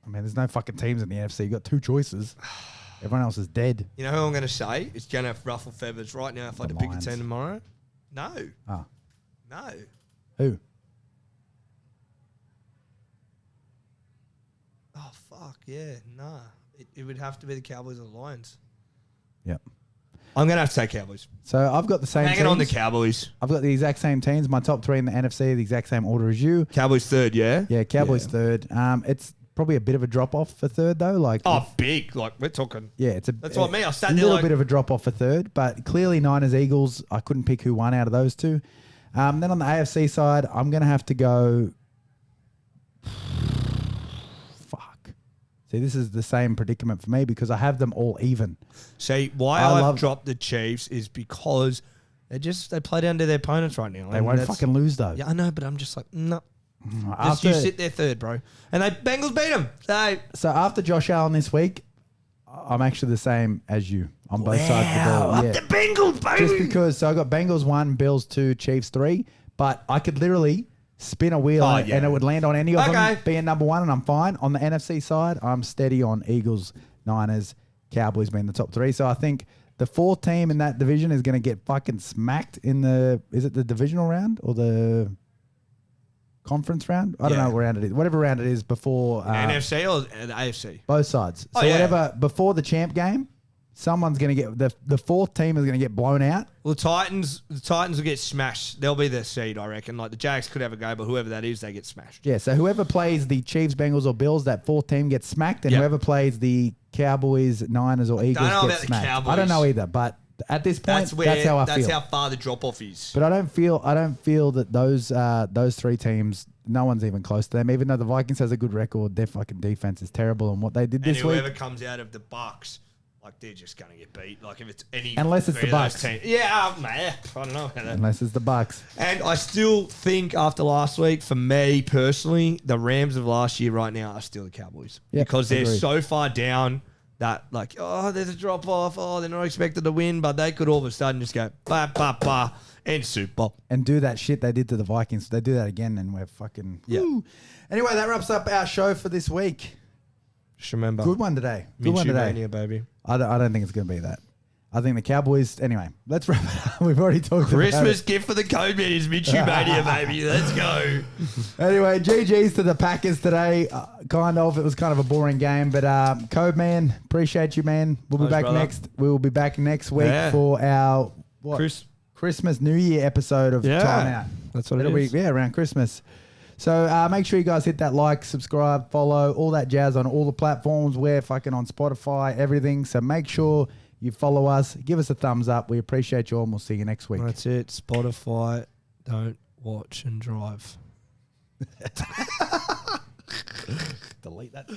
I mean, there's no fucking teams in the NFC. You got 2 choices. Everyone else is dead. You know who I'm going to say? It's going to ruffle feathers right now if I had to pick a Lions. team tomorrow. No. Ah, No. who? Oh, fuck. Yeah. Nah. It would have to be the Cowboys or the Lions. Yep. I'm going to have to say Cowboys. So I've got the same Hanging on the teams. Cowboys. I've got the exact same teams. My top 3 in the NFC, the exact same order as you. Cowboys third, yeah? Yeah, Cowboys third. It's probably a bit of a drop off for third though. Like, Oh, big. Like, we're talking. yeah, it's a. That's what I mean. I sat a there little like- bit of a drop off for third, but clearly Niners, Eagles. I couldn't pick who won out of those 2. Then on the AFC side, I'm gonna have to go. Fuck. See, this is the same predicament for me because I have them all even. See, why I I've love- dropped the Chiefs is because they play down to their opponents right now. They and won't that's- fucking lose though. Yeah, I know, but I'm just like, no. Just After, you sit there third, bro. And they Bengals beat them. so after Josh Allen this week, I'm actually the same as you on both sides of the ball. Yeah. the Bengals, baby. Just because, so I got Bengals 1, Bills 2, Chiefs 3, but I could literally spin a wheel Oh, and yeah. it would land on any of Okay. them being number 1 and I'm fine. On the NFC side, I'm steady on Eagles, Niners, Cowboys being the top 3. So I think the 4th team in that division is going to get fucking smacked in is it the divisional round or the conference round? I don't know what round it is. Whatever round it is before. NFC or the AFC? Both sides. Oh, So yeah. whatever, before the champ game, someone's going to get, the 4th team is going to get blown out. Well, the Titans will get smashed. They'll be the seed, I reckon. Like the Jags could have a go, but whoever that is, they get smashed. Yeah, so whoever plays the Chiefs, Bengals, or Bills, that 4th team gets smacked, and Yep. whoever plays the Cowboys, Niners, or Eagles know gets about the smacked. Cowboys. I don't know either, but at this point, that's how I feel. That's how far the drop off is. But I don't feel that those 3 teams, no one's even close to them. Even though the Vikings has a good record, their fucking defense is terrible, and what they did And this whoever week. comes out of the Bucks, like they're just gonna get beat. Like if it's any, Unless it's three the of those Bucks. teams. Yeah, man, I don't know about that. Unless it's the Bucks. And I still think after last week, for me personally, the Rams of last year right now are still the Cowboys. Yep, because they're agreed. so far down that like, oh, there's a drop off. Oh, they're not expected to win, but they could all of a sudden just go, ba, ba, ba, and Super Bowl. And do that shit they did to the Vikings. They do that again, and we're fucking. Yeah. Woo. Anyway, that wraps up our show for this week. Just remember, Good one today. Good one Minshew today. Mania, baby. I don't think it's going to be that. I think the Cowboys. Anyway, let's wrap it up. We've already talked Christmas about gift for the Codeman is Minshew Mania, baby. Let's go. it. Anyway, GG's to the Packers today. Kind of. It was kind of a boring game, but Codeman, appreciate you, man. We'll be Thanks, back brother. next. We will be back next week Yeah. for our Christmas New Year episode of Yeah. Timeout. That's what It'll it is. be around Christmas. So make sure you guys hit that like, subscribe, follow, all that jazz on all the platforms. We're fucking on Spotify, everything. So make sure you follow us. Give us a thumbs up. We appreciate you all, and we'll see you next week. That's it. Spotify. Don't watch and drive. Delete that.